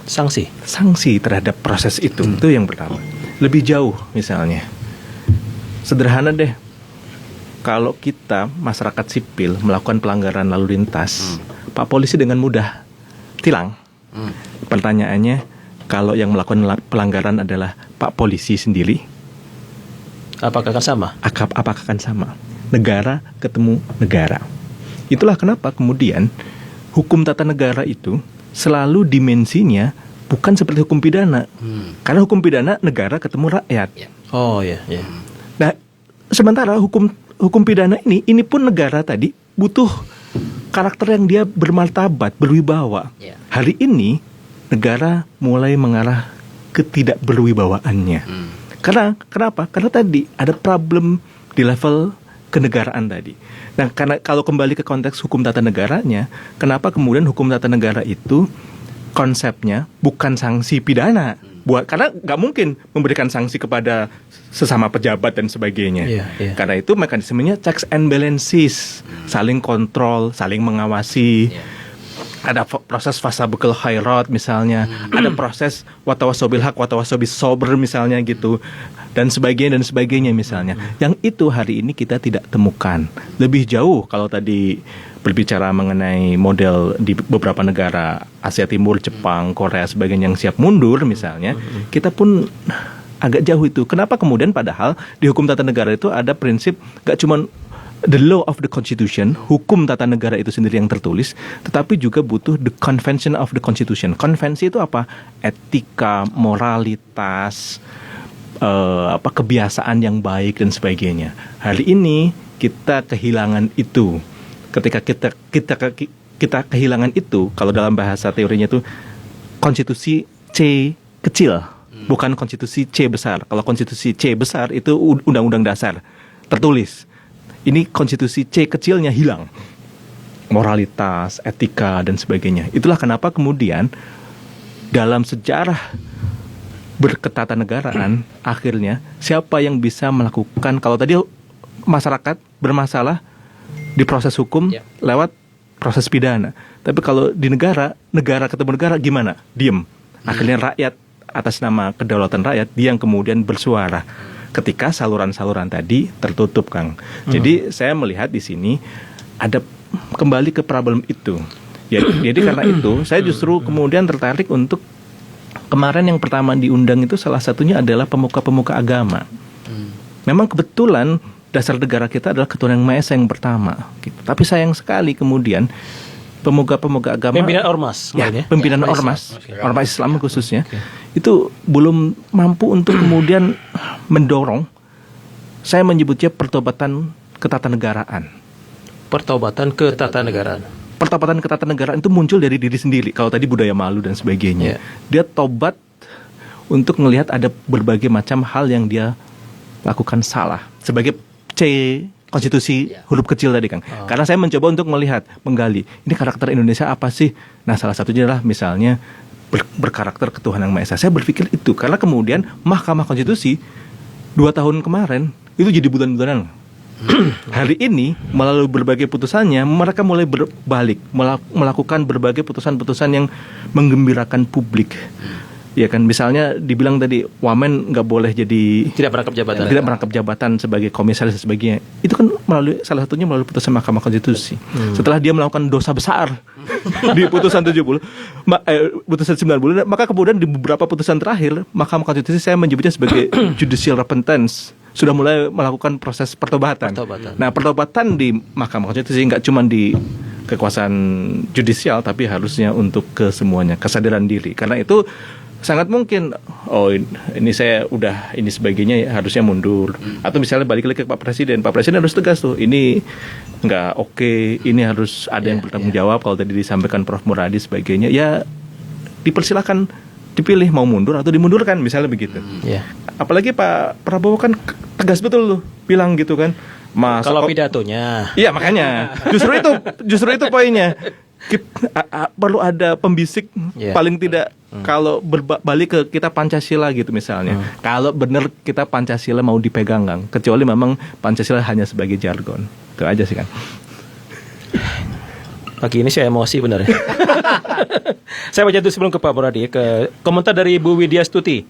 Sanksi terhadap proses itu. Itu yang pertama. Lebih jauh misalnya. Sederhana deh. Kalau kita masyarakat sipil melakukan pelanggaran lalu lintas, Pak Polisi dengan mudah tilang. Pertanyaannya, kalau yang melakukan pelanggaran adalah Pak Polisi sendiri, apakah akan sama? Apakah akan sama? Negara ketemu negara. Itulah kenapa kemudian hukum tata negara itu selalu dimensinya bukan seperti hukum pidana. Karena hukum pidana negara ketemu rakyat. Nah, sementara hukum pidana ini pun negara tadi butuh karakter yang dia bermartabat, berwibawa. Hari ini negara mulai mengarah ke tidak berwibawaannya. Karena kenapa? Karena tadi ada problem di level kenegaraan tadi. Nah, karena kalau kembali ke konteks hukum tata negaranya, kenapa kemudian hukum tata negara itu konsepnya bukan sanksi pidana? Karena nggak mungkin memberikan sanksi kepada sesama pejabat dan sebagainya. Karena itu mekanismenya checks and balances, saling kontrol, saling mengawasi. Ada proses fasabukul khairat misalnya, ada proses watawasobil haq, watawasobil sober misalnya gitu, dan sebagainya misalnya. Yang itu hari ini kita tidak temukan. Lebih jauh kalau tadi berbicara mengenai model di beberapa negara Asia Timur, Jepang, Korea sebagainya yang siap mundur misalnya, kita pun agak jauh itu. Kenapa kemudian padahal di hukum tata negara itu ada prinsip gak cuma the law of the constitution, hukum tata negara itu sendiri yang tertulis, tetapi juga butuh the convention of the constitution. Konvensi itu apa? Etika, moralitas, kebiasaan yang baik dan sebagainya. Hari ini kita kehilangan itu. Ketika kita kehilangan itu, kalau dalam bahasa teorinya itu konstitusi C kecil, bukan konstitusi C besar. Kalau konstitusi C besar itu undang-undang dasar tertulis. Ini konstitusi C kecilnya hilang. Moralitas, etika dan sebagainya. Itulah kenapa kemudian dalam sejarah berketatanegaraan akhirnya siapa yang bisa melakukan, kalau tadi masyarakat bermasalah di proses hukum lewat proses pidana, tapi kalau di negara ketemu negara gimana? Diem. Akhirnya rakyat atas nama kedaulatan rakyat dia yang kemudian bersuara ketika saluran-saluran tadi tertutup, Kang. Jadi saya melihat di sini ada kembali ke problem itu. Jadi karena itu saya justru kemudian tertarik untuk kemarin yang pertama diundang itu salah satunya adalah pemuka-pemuka agama. Memang kebetulan dasar negara kita adalah Ketuhanan Yang Maha Esa yang pertama. Gitu. Tapi sayang sekali kemudian pemuka-pemuka agama, pimpinan ormas, pimpinan ormas Islam khususnya, itu belum mampu untuk kemudian mendorong. Saya menyebutnya pertobatan ketatanegaraan. Pertobatan ketatanegaraan. Pertobatan ketatanegaraan itu muncul dari diri sendiri. Kalau tadi budaya malu dan sebagainya, dia tobat untuk melihat ada berbagai macam hal yang dia lakukan salah. Sebagai konstitusi huruf kecil tadi, Kang. Karena saya mencoba untuk melihat, menggali, ini karakter Indonesia apa sih? Nah, salah satunya adalah misalnya berkarakter Ketuhanan Yang Maha Esa. Saya berpikir itu karena kemudian Mahkamah Konstitusi 2 tahun kemarin itu jadi bulan-bulanan. Hari ini melalui berbagai putusannya mereka mulai berbalik melakukan berbagai putusan-putusan yang menggembirakan publik. Ya kan, misalnya dibilang tadi wamen nggak boleh jadi tidak merangkap jabatan sebagai komisaris dan sebagainya. Itu kan salah satunya melalui putusan Mahkamah Konstitusi. Setelah dia melakukan dosa besar di putusan putusan 90, maka kemudian di beberapa putusan terakhir Mahkamah Konstitusi saya menyebutnya sebagai judicial repentance, sudah mulai melakukan proses pertobatan. Nah, pertobatan di Mahkamah Konstitusi nggak cuma di kekuasaan judisial, tapi harusnya untuk ke semuanya, kesadaran diri. Karena itu sangat mungkin, ini saya udah ini sebagainya harusnya mundur. Atau misalnya balik lagi ke Pak Presiden harus tegas tuh, ini nggak oke, ini harus ada yang bertanggung jawab. Kalau tadi disampaikan Prof. Muradi sebagainya, ya dipersilakan dipilih mau mundur atau dimundurkan, misalnya begitu. Apalagi Pak Prabowo kan tegas betul tuh bilang gitu kan. Kalau pidatonya. Iya, makanya. Justru itu poinnya. Perlu ada pembisik paling tidak kalau berbalik ke kita Pancasila gitu misalnya. Kalau benar kita Pancasila mau dipegang, Kang. Kecuali memang Pancasila hanya sebagai jargon. Itu aja sih, Kang. Pagi ini saya emosi benar ya. Saya baca itu sebelum ke Pak Muradi, ke komentar dari Bu Widya Stuti.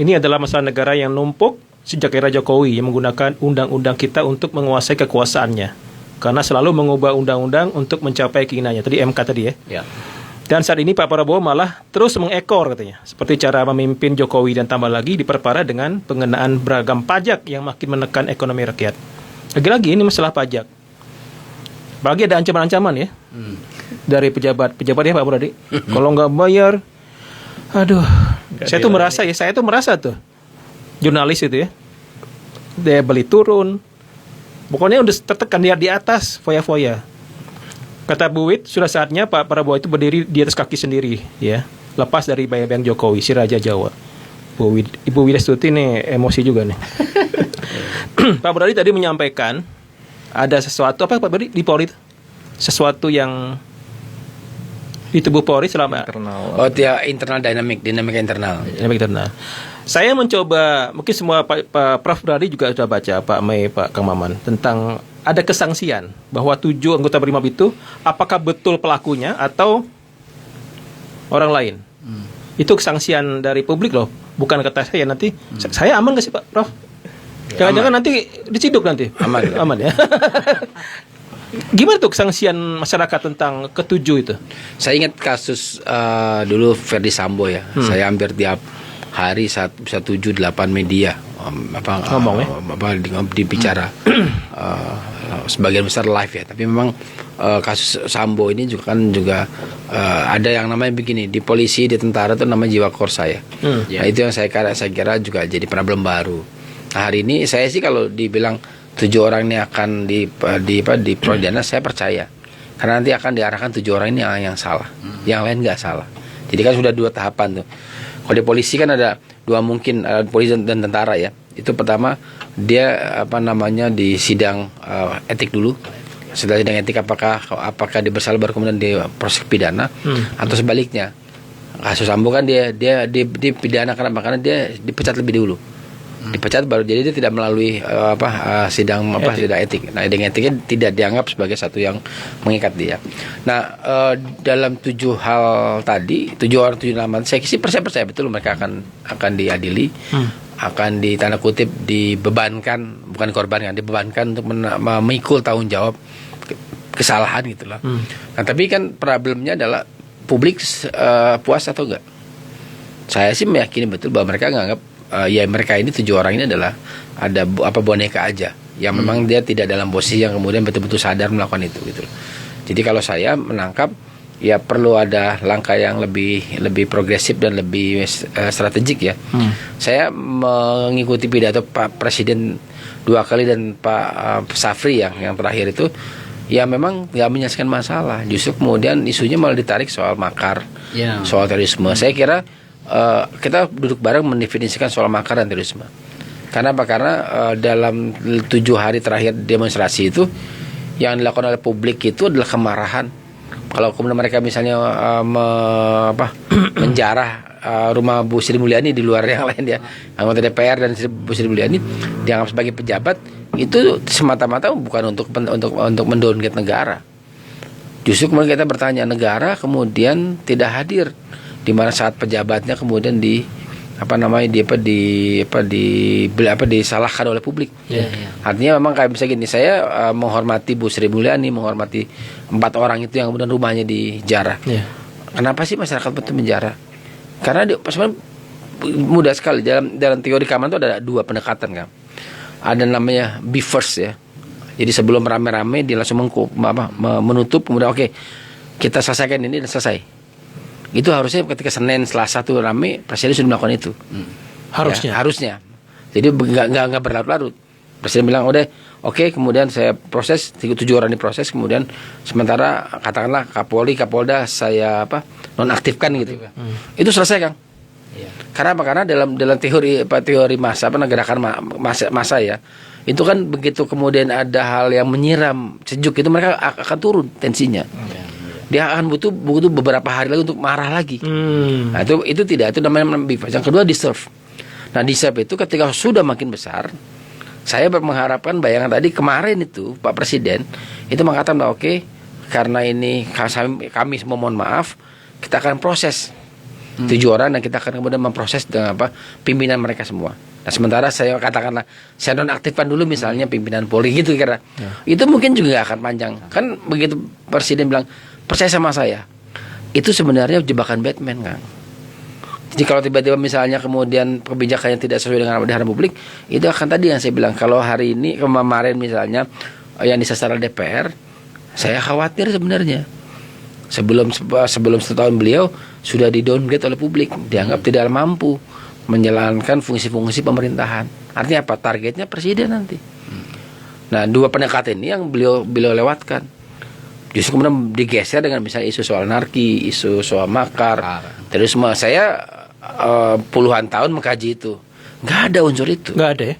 Ini adalah masalah negara yang numpuk sejak era Jokowi yang menggunakan undang-undang kita untuk menguasai kekuasaannya. Karena selalu mengubah undang-undang untuk mencapai keinginannya. Tadi MK tadi ya. Dan saat ini Pak Prabowo malah terus mengekor katanya. Seperti cara memimpin Jokowi dan tambah lagi diperparah dengan pengenaan beragam pajak yang makin menekan ekonomi rakyat. Lagi-lagi ini masalah pajak. Apalagi ada ancaman-ancaman ya. Dari pejabat ya Pak Muradi. Kalau nggak bayar, aduh. Saya tuh merasa tuh. Jurnalis itu ya. Daya beli turun. Pokoknya udah tertekan di atas foya-foya. Kata Bu Wid, sudah saatnya Pak Prabowo itu berdiri di atas kaki sendiri, ya. Lepas dari bayang-bayang Jokowi, si Raja Jawa. Ibu Widya Stuti nih emosi juga nih. Pak Muradi tadi menyampaikan ada sesuatu apa Pak Muradi di Polri? Sesuatu yang di tubuh Polri selama internal dinamika internal. Saya mencoba, mungkin semua Pak Prof. Muradi juga sudah baca, Pak Mei, Pak Kang Maman, tentang ada kesangsian bahwa 7 anggota BRIMOB itu apakah betul pelakunya atau orang lain. Itu kesangsian dari publik loh, bukan kata saya nanti. Saya aman gak sih Pak Prof? Jangan-jangan nanti diciduk nanti. Aman ya. Gimana tuh kesangsian masyarakat tentang ketujuh itu? Saya ingat kasus dulu Ferdi Sambo ya. Saya hampir tiap hari bisa 7-8 media dibicara sebagian besar live ya. Tapi memang kasus Sambo ini juga ada yang namanya begini, di polisi, di tentara itu namanya jiwa korsa ya. Nah, itu yang saya kira juga jadi problem baru. Nah, hari ini saya sih kalau dibilang 7 orang ini akan di pidana, saya percaya. Karena nanti akan diarahkan 7 orang ini yang salah, yang lain nggak salah. Jadi kan sudah 2 tahapan tuh. Kalau di polisi kan ada 2 mungkin, polisi dan tentara ya. Itu pertama dia di sidang etik dulu. Setelah sidang etik apakah dia bersalah baru kemudian diproses pidana, atau sebaliknya. Kasus Sambo kan dia dipidana karena dia dipecat lebih dulu. Dipecat baru, jadi dia tidak melalui sidang sidang etik. Nah, sidang etiknya tidak dianggap sebagai satu yang mengikat dia. Nah, dalam 7 hal tadi, 7 orang 7 nama, saya percaya betul mereka akan diadili, akan ditanda kutip dibebankan, bukan korban, dibebankan untuk memikul tanggung jawab kesalahan gitulah. Nah, tapi kan problemnya adalah publik puas atau enggak? Saya sih meyakini betul bahwa mereka nganggap mereka ini 7 orang ini adalah ada boneka aja yang memang dia tidak dalam posisi yang kemudian betul-betul sadar melakukan itu gitu. Jadi kalau saya menangkap ya perlu ada langkah yang lebih progresif dan lebih strategik ya. Saya mengikuti pidato Pak Presiden 2 kali dan Pak Safri yang terakhir itu ya memang nggak menyelesaikan masalah, justru kemudian isunya malah ditarik soal makar, soal terorisme. Saya kira kita duduk bareng mendefinisikan soal makar dan terorisme. Karena apa? Karena dalam 7 hari terakhir demonstrasi itu yang dilakukan oleh publik itu adalah kemarahan. Kalau kemudian mereka misalnya menjarah rumah Bu Sri Mulyani di luar yang lain ya, anggota DPR dan Bu Sri Mulyani dianggap sebagai pejabat, itu semata-mata bukan untuk mendowngrade negara. Justru kemudian kita bertanya, negara kemudian tidak hadir di mana saat pejabatnya kemudian disalahkan oleh publik. Artinya memang kayak bisa gini, saya menghormati Bu Sri Mulyani, menghormati 4 orang itu yang kemudian rumahnya dijarah. Kenapa sih masyarakat betul menjarah? Karena sebenarnya mudah sekali dalam teori keamanan itu ada 2 pendekatan kan. Ada namanya be first ya. Jadi sebelum rame-rame dia langsung menutup, kemudian oke, kita selesaikan ini dan selesai. Itu harusnya ketika Senin, Selasa tuh rame, Presiden sudah melakukan itu. Harusnya. Jadi nggak berlarut-larut. Presiden bilang udah oke, kemudian saya proses 7 orang diproses, kemudian sementara katakanlah Kapolri, Kapolda saya nonaktifkan gitu. Itu selesai Kang. Karena apa? Karena dalam teori massa gerakan massa ya. Itu kan begitu kemudian ada hal yang menyiram sejuk itu mereka akan turun tensinya. Dia akan butuh beberapa hari lagi untuk marah lagi. Nah, itu tidak, itu namanya bifas. Yang kedua deserve. Nah, deserve itu ketika sudah makin besar, saya mengharapkan bayangan tadi kemarin itu Pak Presiden itu mengatakan bahwa oke, karena ini kami semua mohon maaf, kita akan proses 7 orang dan kita akan kemudian memproses dengan pimpinan mereka semua. Nah, sementara saya katakanlah saya nonaktifkan dulu misalnya pimpinan Polri gitu kira. Itu mungkin juga akan panjang. Kan begitu Presiden bilang percaya sama saya, itu sebenarnya jebakan Batman Kang. Jadi kalau tiba-tiba misalnya kemudian kebijakannya tidak sesuai dengan harapan publik, itu akan tadi yang saya bilang, kalau hari ini kemarin misalnya yang disasar DPR, saya khawatir sebenarnya sebelum setahun beliau sudah di-downgrade oleh publik, dianggap tidak mampu menjalankan fungsi-fungsi pemerintahan. Artinya apa? Targetnya Presiden nanti. Nah, 2 pendekatan ini yang beliau lewatkan. Justru kemudian digeser dengan misalnya isu soal anarki, isu soal makar, terorisme. Saya puluhan tahun mengkaji itu, nggak ada unsur itu. Nggak ada ya?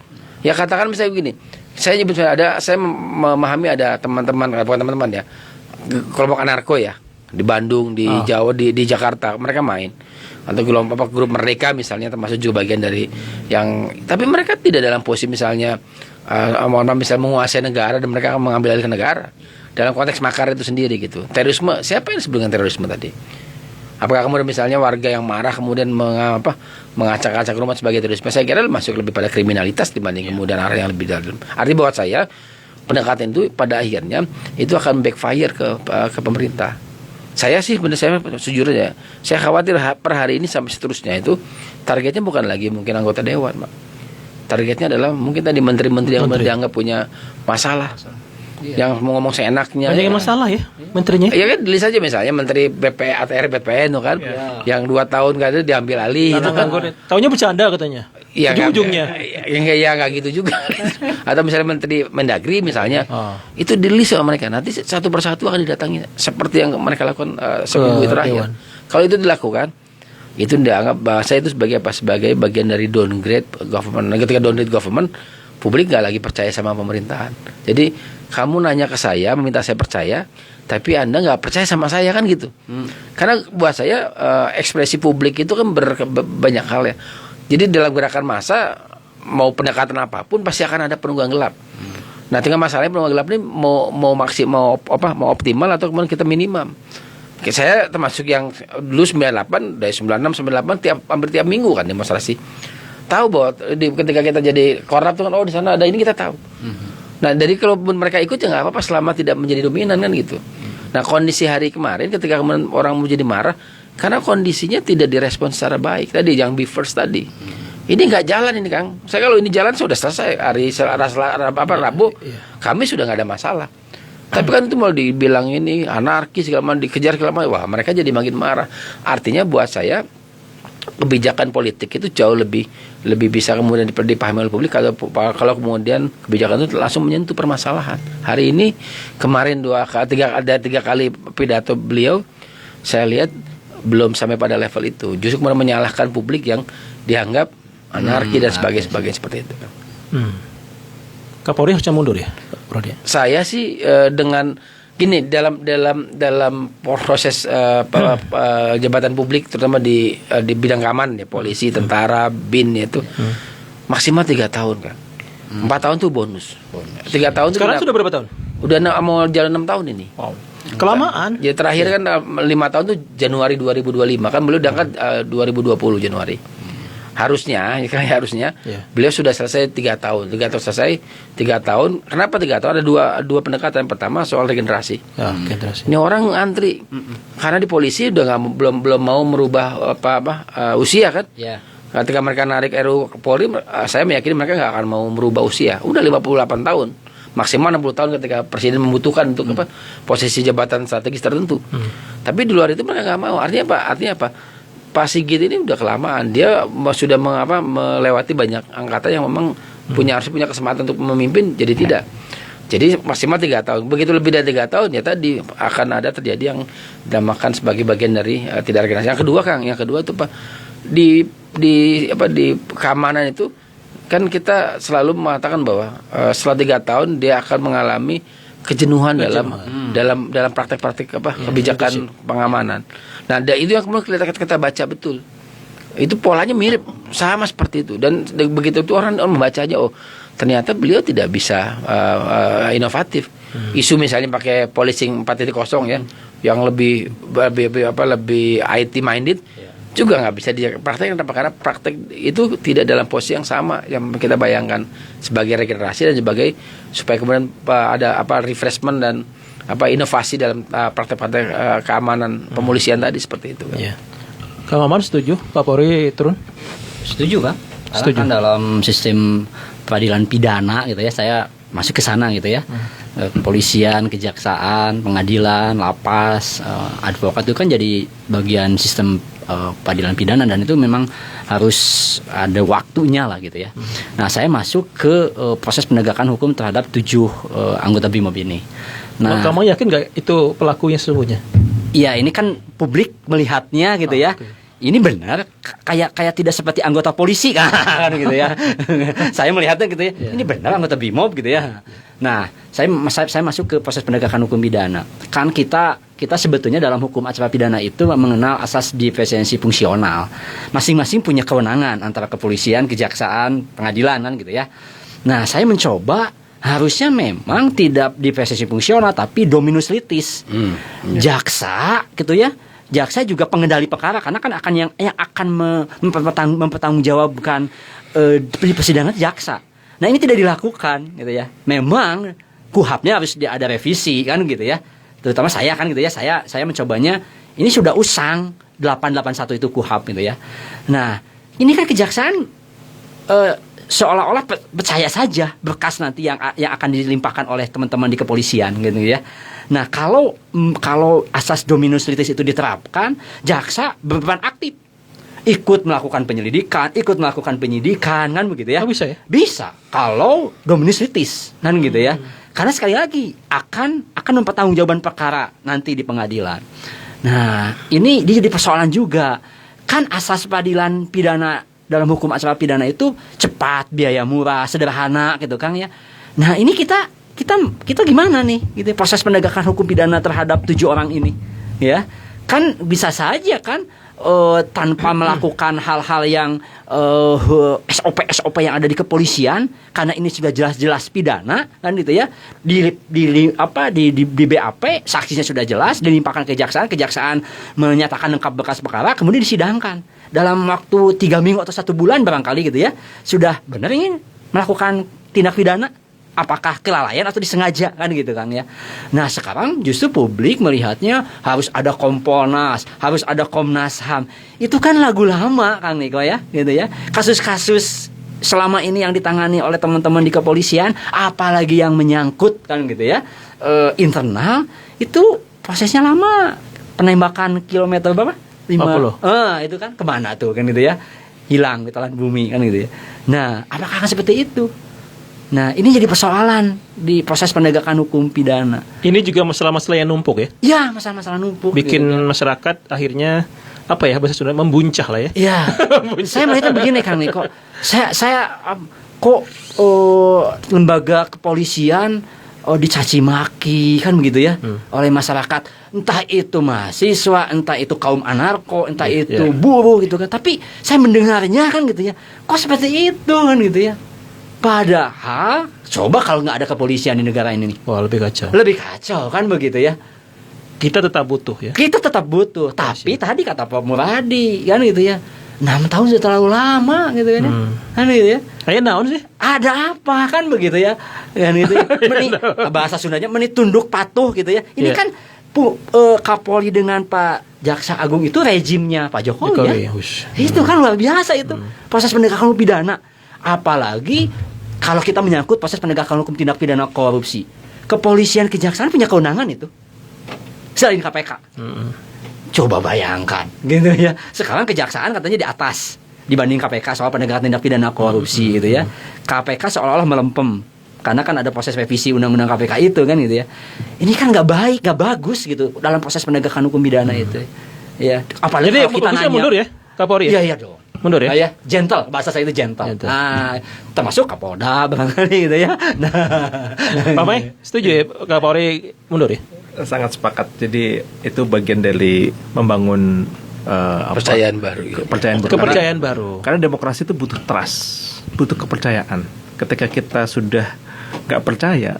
Ya katakan misalnya begini, saya memahami ada teman-teman, bukan teman-teman ya, kelompok anarko ya di Bandung, di Jawa, di Jakarta, mereka main. Atau grup Merdeka misalnya termasuk juga bagian dari yang, tapi mereka tidak dalam posisi misalnya misalnya menguasai negara dan mereka akan mengambil alih ke negara. Dalam konteks makar itu sendiri gitu. Terorisme, siapa yang disebut dengan terorisme tadi? Apakah kemudian misalnya warga yang marah kemudian mengacak-acak rumah sebagai terorisme? Saya kira masuk lebih pada kriminalitas dibanding kemudian arah yang lebih dalam. Artinya buat saya pendekatan itu pada akhirnya itu akan backfire ke pemerintah. Saya sih benar, saya sejujurnya saya khawatir per hari ini sampai seterusnya itu targetnya bukan lagi mungkin anggota dewan, Pak. Targetnya adalah mungkin tadi menteri-menteri yang dianggap punya masalah. Yang mau ngomong seenaknya. Banyak yang masalah ya menterinya. Ya kan, dilihat saja misalnya Menteri BP ATR BPN tuh kan, yang 2 tahun kan itu diambil alih itu kan. Taunya bercanda katanya. Ya, ujung-ujungnya. Ya nggak gitu juga. Atau misalnya Menteri Mendagri misalnya, itu di-list sama mereka. Nanti satu persatu akan didatangi seperti yang mereka lakukan seminggu terakhir. Kalau itu dilakukan, itu dianggap bahasa itu sebagai apa? Sebagai bagian dari downgrade government. Nah, ketika downgrade government, publik nggak lagi percaya sama pemerintahan. Jadi kamu nanya ke saya, meminta saya percaya, tapi Anda nggak percaya sama saya kan gitu. Karena buat saya ekspresi publik itu kan banyak hal ya. Jadi dalam gerakan massa mau pendekatan apapun pasti akan ada penunggang gelap. Nah, tinggal masalahnya penunggang gelap ini mau optimal atau kemudian kita minimum. Saya termasuk yang dulu 98 dari 96 98 hampir tiap minggu kan demonstrasi. Tahu bahwa ketika kita jadi korup tuh kan di sana ada ini kita tahu. Nah, dari kalaupun mereka ikut ya nggak apa-apa selama tidak menjadi dominan kan gitu. Nah, kondisi hari kemarin ketika kemudian orang menjadi marah karena kondisinya tidak direspon secara baik. Tadi yang be first tadi. Ini nggak jalan ini Kang. Saya kalau ini jalan sudah selesai hari Rabu, kami sudah nggak ada masalah. Tapi kan itu mau dibilang ini anarkis segala macam dikejar segala macam. Wah, mereka jadi makin marah. Artinya buat saya kebijakan politik itu jauh lebih bisa kemudian dipahami oleh publik kalau kemudian kebijakan itu langsung menyentuh permasalahan. Hari ini kemarin ada tiga kali pidato beliau, saya lihat belum sampai pada level itu. Justru kemudian menyalahkan publik yang dianggap anarki dan sebagainya seperti itu. Kapolri harusnya mundur ya, Bro? Saya sih dengan gini dalam proses jabatan publik terutama di bidang keamanan ya, polisi, tentara, BIN itu maksimal 3 tahun kan. 4 tahun tuh bonus. 3 tahun sekarang sudah berapa tahun? Udah mau jalan 6 tahun ini. Wow. Kelamaan. Ya terakhir kan 5 tahun tuh Januari 2025 kan, beliau diangkat 2020 Januari. Harusnya beliau sudah selesai 3 tahun. 3 tahun selesai, 3 tahun. Kenapa 3 tahun? Ada dua pendekatan. Pertama soal regenerasi. Ini orang antri karena di polisi udah belum mau merubah usia kan. Ketika mereka narik RUU Polri, saya meyakini mereka nggak akan mau merubah usia. Udah 58 tahun, maksimal 60 tahun ketika presiden membutuhkan untuk posisi jabatan strategis tertentu. Tapi di luar itu mereka nggak mau. Artinya apa? Pak Sigit ini udah kelamaan, dia sudah melewati banyak angkatan yang memang harus punya kesempatan untuk memimpin, jadi tidak. Jadi maksimal 3 tahun. Begitu lebih dari 3 tahun ya tadi akan ada terjadi yang dinamakan sebagai bagian dari tidak regenerasi. Yang kedua Kang, itu Pak di keamanan itu kan kita selalu mengatakan bahwa setelah 3 tahun dia akan mengalami kejenuhan dalam praktek-praktek kebijakan pengamanan. Nah, itu yang kemudian kita baca betul. Itu polanya mirip sama seperti itu, dan begitu itu orang membacanya, oh ternyata beliau tidak bisa inovatif. Isu misalnya pakai policing 4.0 ya, yang lebih IT minded juga nggak bisa dipraktekkan karena praktek itu tidak dalam posisi yang sama yang kita bayangkan sebagai regenerasi dan sebagai supaya kemudian ada refreshment dan inovasi dalam praktek-praktek keamanan pemolisian tadi seperti itu kan. Kang Maman setuju Pak Polri turun? Setuju Kang. Karena kan dalam sistem peradilan pidana gitu ya, saya masuk ke sana gitu ya. Kepolisian, kejaksaan, pengadilan, lapas, advokat itu kan jadi bagian sistem peradilan pidana, dan itu memang harus ada waktunya lah gitu ya. Nah, saya masuk ke proses penegakan hukum terhadap 7 anggota BRIMOB ini. Nah, kamu yakin nggak itu pelakunya sesungguhnya? Iya, ini kan publik melihatnya gitu ya. Okay. Ini benar kayak tidak seperti anggota polisi kan gitu ya. Saya melihatnya gitu ya. Ini benar anggota BRIMOB gitu ya. Nah, saya masuk ke proses penegakan hukum pidana. Kan kita sebetulnya dalam hukum acara pidana itu mengenal asas diferensiasi fungsional. Masing-masing punya kewenangan antara kepolisian, kejaksaan, pengadilan kan gitu ya. Nah, saya mencoba harusnya memang tidak diferensiasi fungsional tapi dominus litis. Jaksa gitu ya. Jaksa juga pengendali perkara karena kan akan yang akan mempertanggungjawabkan di persidangan jaksa. Nah, ini tidak dilakukan gitu ya. Memang KUHAP-nya harus ada revisi kan gitu ya. terutama saya kan gitu ya, saya mencobanya, ini sudah usang 881 itu KUHP gitu ya. Nah, ini kan kejaksaan seolah-olah percaya saja berkas nanti yang akan dilimpahkan oleh teman-teman di kepolisian gitu ya. Nah, kalau asas dominus litis itu diterapkan, jaksa berperan aktif, ikut melakukan penyelidikan, ikut melakukan penyidikan, kan begitu ya? Oh, bisa ya? Bisa kalau dominus litis, kan gitu ya. Karena sekali lagi akan mempertanggungjawaban perkara nanti di pengadilan. Nah, ini jadi persoalan juga. Kan asas peradilan pidana dalam hukum acara pidana itu cepat, biaya murah, sederhana gitu kan ya. Nah, ini kita gimana nih gitu, proses penegakan hukum pidana terhadap 7 orang ini ya. Kan bisa saja kan tanpa melakukan hal-hal yang SOP yang ada di kepolisian, karena ini sudah jelas-jelas pidana kan gitu ya. Di BAP saksinya sudah jelas, dilimpahkan kejaksaan menyatakan lengkap berkas perkara, kemudian disidangkan dalam waktu 3 minggu atau 1 bulan barangkali gitu ya, sudah benar ini melakukan tindak pidana, apakah kelalaian atau disengaja kan gitu kan ya. Nah, sekarang justru publik melihatnya harus ada Kompolnas, harus ada Komnas HAM. Itu kan lagu lama Kang Niko ya gitu ya. Kasus-kasus selama ini yang ditangani oleh teman-teman di kepolisian, apalagi yang menyangkut kan gitu ya internal, itu prosesnya lama. Penembakan kilometer berapa? 50. Itu kan kemana tuh kan gitu ya, hilang di telan bumi kan gitu ya. Nah, apakah seperti itu? Nah, ini jadi persoalan di proses penegakan hukum pidana. Ini juga masalah-masalah yang numpuk ya? Ya, masalah-masalah numpuk. Bikin gitu. Masyarakat akhirnya apa ya, bahasa Sunda, membuncah lah ya? Ya, saya melihatnya begini Kang Niko. Saya kok lembaga kepolisian dicaci maki kan begitu ya oleh masyarakat, entah itu mahasiswa, entah itu kaum anarko, entah itu buruh gitu kan. Tapi saya mendengarnya kan gitu ya, kok seperti itu kan gitu ya. Padahal coba kalau nggak ada kepolisian di negara ini nih, wah, lebih kacau. Lebih kacau kan begitu ya. Kita tetap butuh ya. Kita tetap butuh, tapi tadi kata Pak Muradi kan gitu ya, 6 tahun sudah terlalu lama gitu kan ya. Kan gitu ya. Kayak naon sih? Ada apa kan begitu ya. Kan gitu ya. Bahasa Sundanya menit tunduk patuh gitu ya. Ini kan Kapolri dengan Pak Jaksa Agung itu rejimnya Pak Jokowi ya. Itu kan luar biasa itu. Proses penegakan hukum pidana. Apalagi kalau kita menyangkut proses penegakan hukum tindak pidana korupsi, kepolisian, kejaksaan punya kewenangan itu selain KPK. Coba bayangkan gitu ya. Sekarang kejaksaan katanya di atas dibanding KPK soal penegakan tindak pidana korupsi gitu ya. KPK seolah-olah melempem karena kan ada proses revisi undang-undang KPK itu kan gitu ya. Ini kan nggak baik, nggak bagus gitu dalam proses penegakan hukum pidana itu ya. Apalagi jadi kalau kita nanya mundur ya Kapolri ya? Iya dong. Mundur ya? Gentle, bahasa saya itu gentle. Nah, termasuk Kapolda barangkali gitu ya. Nah, Pak Mai, setuju ya Kapolri mundur ya? Sangat sepakat. Jadi itu bagian dari membangun kepercayaan baru. Kepercayaan baru. Karena demokrasi itu butuh trust, butuh kepercayaan. Ketika kita sudah nggak percaya,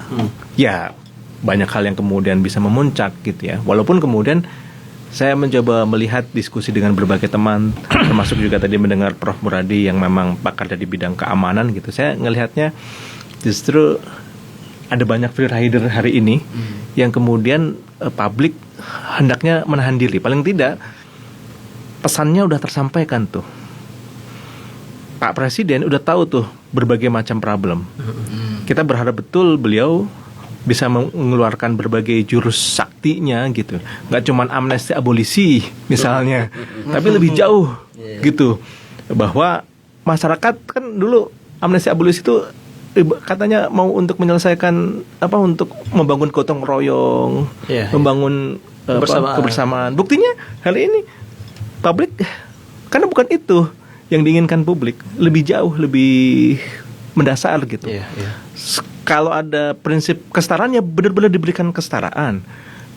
ya banyak hal yang kemudian bisa memuncak gitu ya. Walaupun kemudian saya mencoba melihat diskusi dengan berbagai teman, termasuk juga tadi mendengar Prof. Muradi yang memang pakar dari bidang keamanan gitu. Saya ngelihatnya justru ada banyak free rider hari ini yang kemudian publik hendaknya menahan diri. Paling tidak pesannya udah tersampaikan tuh. Pak Presiden udah tahu tuh berbagai macam problem. Kita berharap betul beliau bisa mengeluarkan berbagai jurus saktinya gitu. Nggak cuman amnesti abolisi misalnya, tapi lebih jauh gitu. Bahwa masyarakat kan dulu amnesti abolisi itu katanya mau untuk menyelesaikan untuk membangun gotong royong, membangun kebersamaan. Buktinya hari ini publik karena bukan itu yang diinginkan publik, lebih jauh, lebih mendasar gitu. Kalau ada prinsip kesetaraan ya benar-benar diberikan kesetaraan.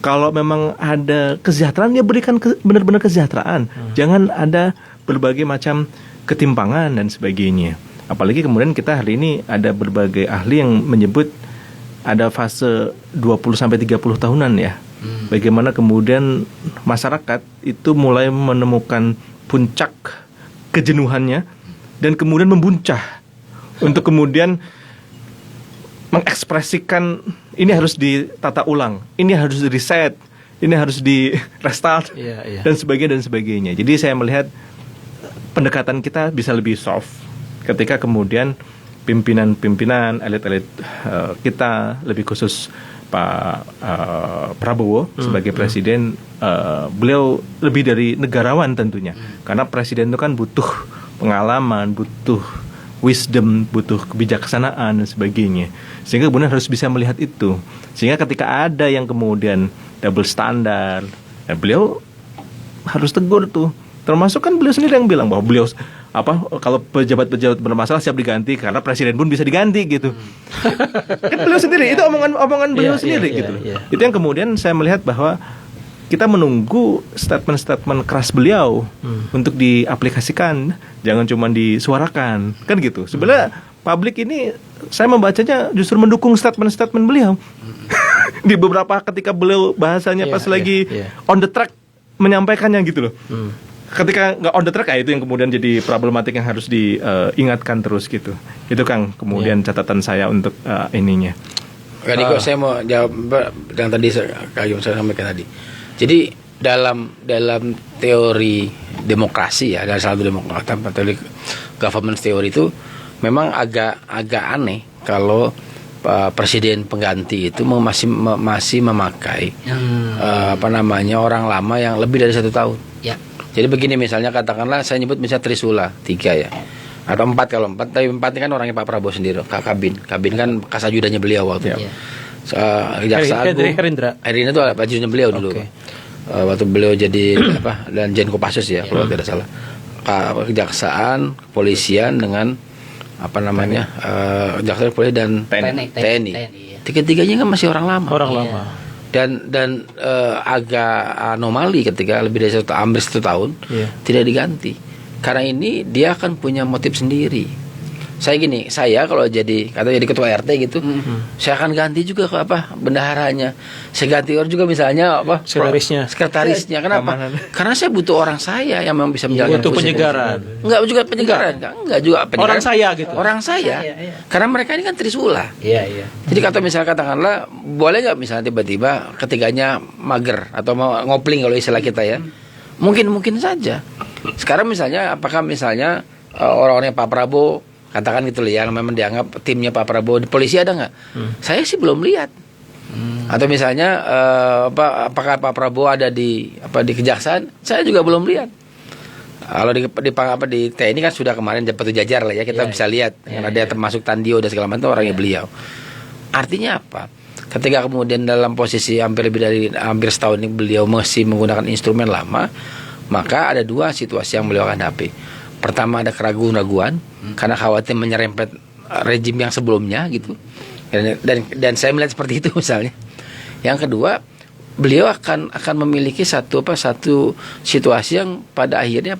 Kalau memang ada kesejahteraan ya berikan benar-benar kesejahteraan. Jangan ada berbagai macam ketimpangan dan sebagainya. Apalagi kemudian kita hari ini ada berbagai ahli yang menyebut ada fase 20-30 tahunan ya. Bagaimana kemudian masyarakat itu mulai menemukan puncak kejenuhannya dan kemudian membuncah untuk kemudian mengekspresikan ini harus ditata ulang, ini harus di reset, ini harus di restart dan sebagainya. Jadi saya melihat pendekatan kita bisa lebih soft ketika kemudian pimpinan elit-elit kita, lebih khusus Pak Prabowo sebagai presiden, beliau lebih dari negarawan tentunya, karena presiden itu kan butuh pengalaman, butuh wisdom, butuh kebijaksanaan dan sebagainya, sehingga kemudian harus bisa melihat itu, sehingga ketika ada yang kemudian double standar, beliau harus tegur tuh. Termasuk kan beliau sendiri yang bilang bahwa beliau kalau pejabat-pejabat bermasalah siap diganti karena presiden pun bisa diganti gitu. Kan beliau sendiri, itu omongan beliau sendiri gitu. Itu yang kemudian saya melihat bahwa kita menunggu statement-statement keras beliau untuk diaplikasikan, jangan cuma disuarakan, kan gitu. Sebenarnya publik ini saya membacanya justru mendukung statement-statement beliau. Di beberapa ketika beliau bahasanya pas lagi on the track menyampaikannya gitu loh. Ketika nggak on the track, itu yang kemudian jadi problematik yang harus diingatkan terus gitu. Itu Kang kemudian catatan saya untuk ininya. Kak Diko, saya mau jawab yang tadi Kak Yom saya sampaikan tadi. Jadi dalam teori demokrasi ya, dalam satu teori government theory itu memang agak aneh kalau presiden pengganti itu masih memakai orang lama yang lebih dari 1 tahun. Ya. Jadi begini, misalnya katakanlah saya nyebut misalnya Trisula 3 ya, atau 4 kalau 4, tapi 4 ini kan orangnya Pak Prabowo sendiri. Kabin kan bekas ajudannya beliau waktu itu. Kejaksaan Herindra itu ajudannya beliau dulu. Waktu beliau jadi dan Jenko Pasus ya, kalau tidak salah. Kejaksaan, kepolisian dengan kejaksaan, polisi dan TNI. Tiga-tiganya kan masih orang lama. Dan agak anomali ketika lebih dari hampir 1 tahun tidak diganti. Karena ini dia akan punya motif sendiri. Saya kalau jadi ketua RT gitu, saya akan ganti juga ke bendaharanya. Saya ganti juga misalnya sekretarisnya. Kenapa? Karena saya butuh orang saya yang memang bisa menjalankan. Butuh penyegaran. Enggak juga penyegaran. Orang saya gitu. Orang saya. Karena mereka ini kan Trisula. Iya. Jadi misalnya katakanlah, boleh nggak misalnya tiba-tiba ketiganya mager atau mau ngopling kalau istilah kita ya. Mungkin saja. Sekarang misalnya, apakah misalnya orang-orang Pak Prabowo, katakan gitu loh, yang memang dianggap timnya Pak Prabowo di polisi ada nggak? Saya sih belum lihat. Atau misalnya apakah Pak Prabowo ada di kejaksaan? Saya juga belum lihat. Kalau di TNI kan sudah kemarin dapat jajar lah ya, kita bisa lihat. Karena dia termasuk Tandio dan segala macam orangnya beliau. Artinya apa? Ketika kemudian dalam posisi hampir setahun ini beliau masih menggunakan instrumen lama, maka ada 2 situasi yang beliau akan hadapi. Pertama, ada keraguan-raguan karena khawatir menyerempet rejim yang sebelumnya gitu. Dan saya melihat seperti itu misalnya. Yang kedua, beliau akan memiliki satu situasi yang pada akhirnya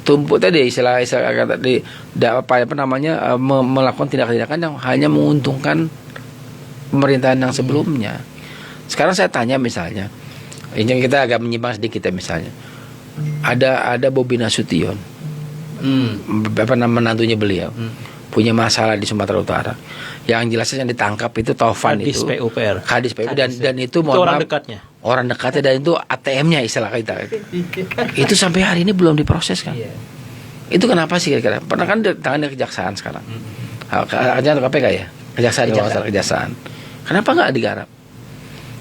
tumpuk tadi istilah kata melakukan tindakan-tindakan yang hanya menguntungkan pemerintahan yang sebelumnya. Sekarang saya tanya misalnya, ini kita agak menyimpang sedikit ya, misalnya ada Bobi Nasution, menantunya beliau, punya masalah di Sumatera Utara. Yang jelasnya yang ditangkap itu Taufan, Kadis itu PUPR. Kadis PUPR dan itu orang dekatnya. Orang dekatnya, dan itu ATM-nya istilah kita. Itu sampai hari ini belum diproses kan? Itu kenapa sih kira-kira? Pernah kan tangannya kejaksaan sekarang. Hanya KPK ya? Kejaksaan. Kenapa nggak digarap?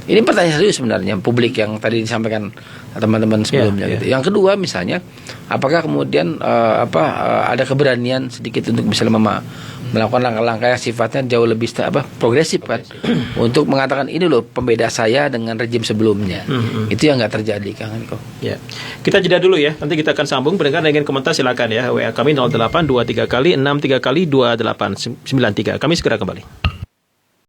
Ini pertanyaan serius sebenarnya publik yang tadi disampaikan teman-teman sebelumnya gitu. Yang kedua misalnya, apakah kemudian ada keberanian sedikit untuk bisa melakukan langkah-langkah yang sifatnya jauh lebih progresif kan, untuk mengatakan ini loh pembeda saya dengan rejim sebelumnya. Itu yang nggak terjadi Kang Niko. Ya. Kita jeda dulu ya. Nanti kita akan sambung. Pendengar ingin komentar silakan ya. WA kami 0823 kali 63 kali 2893. Kami segera kembali.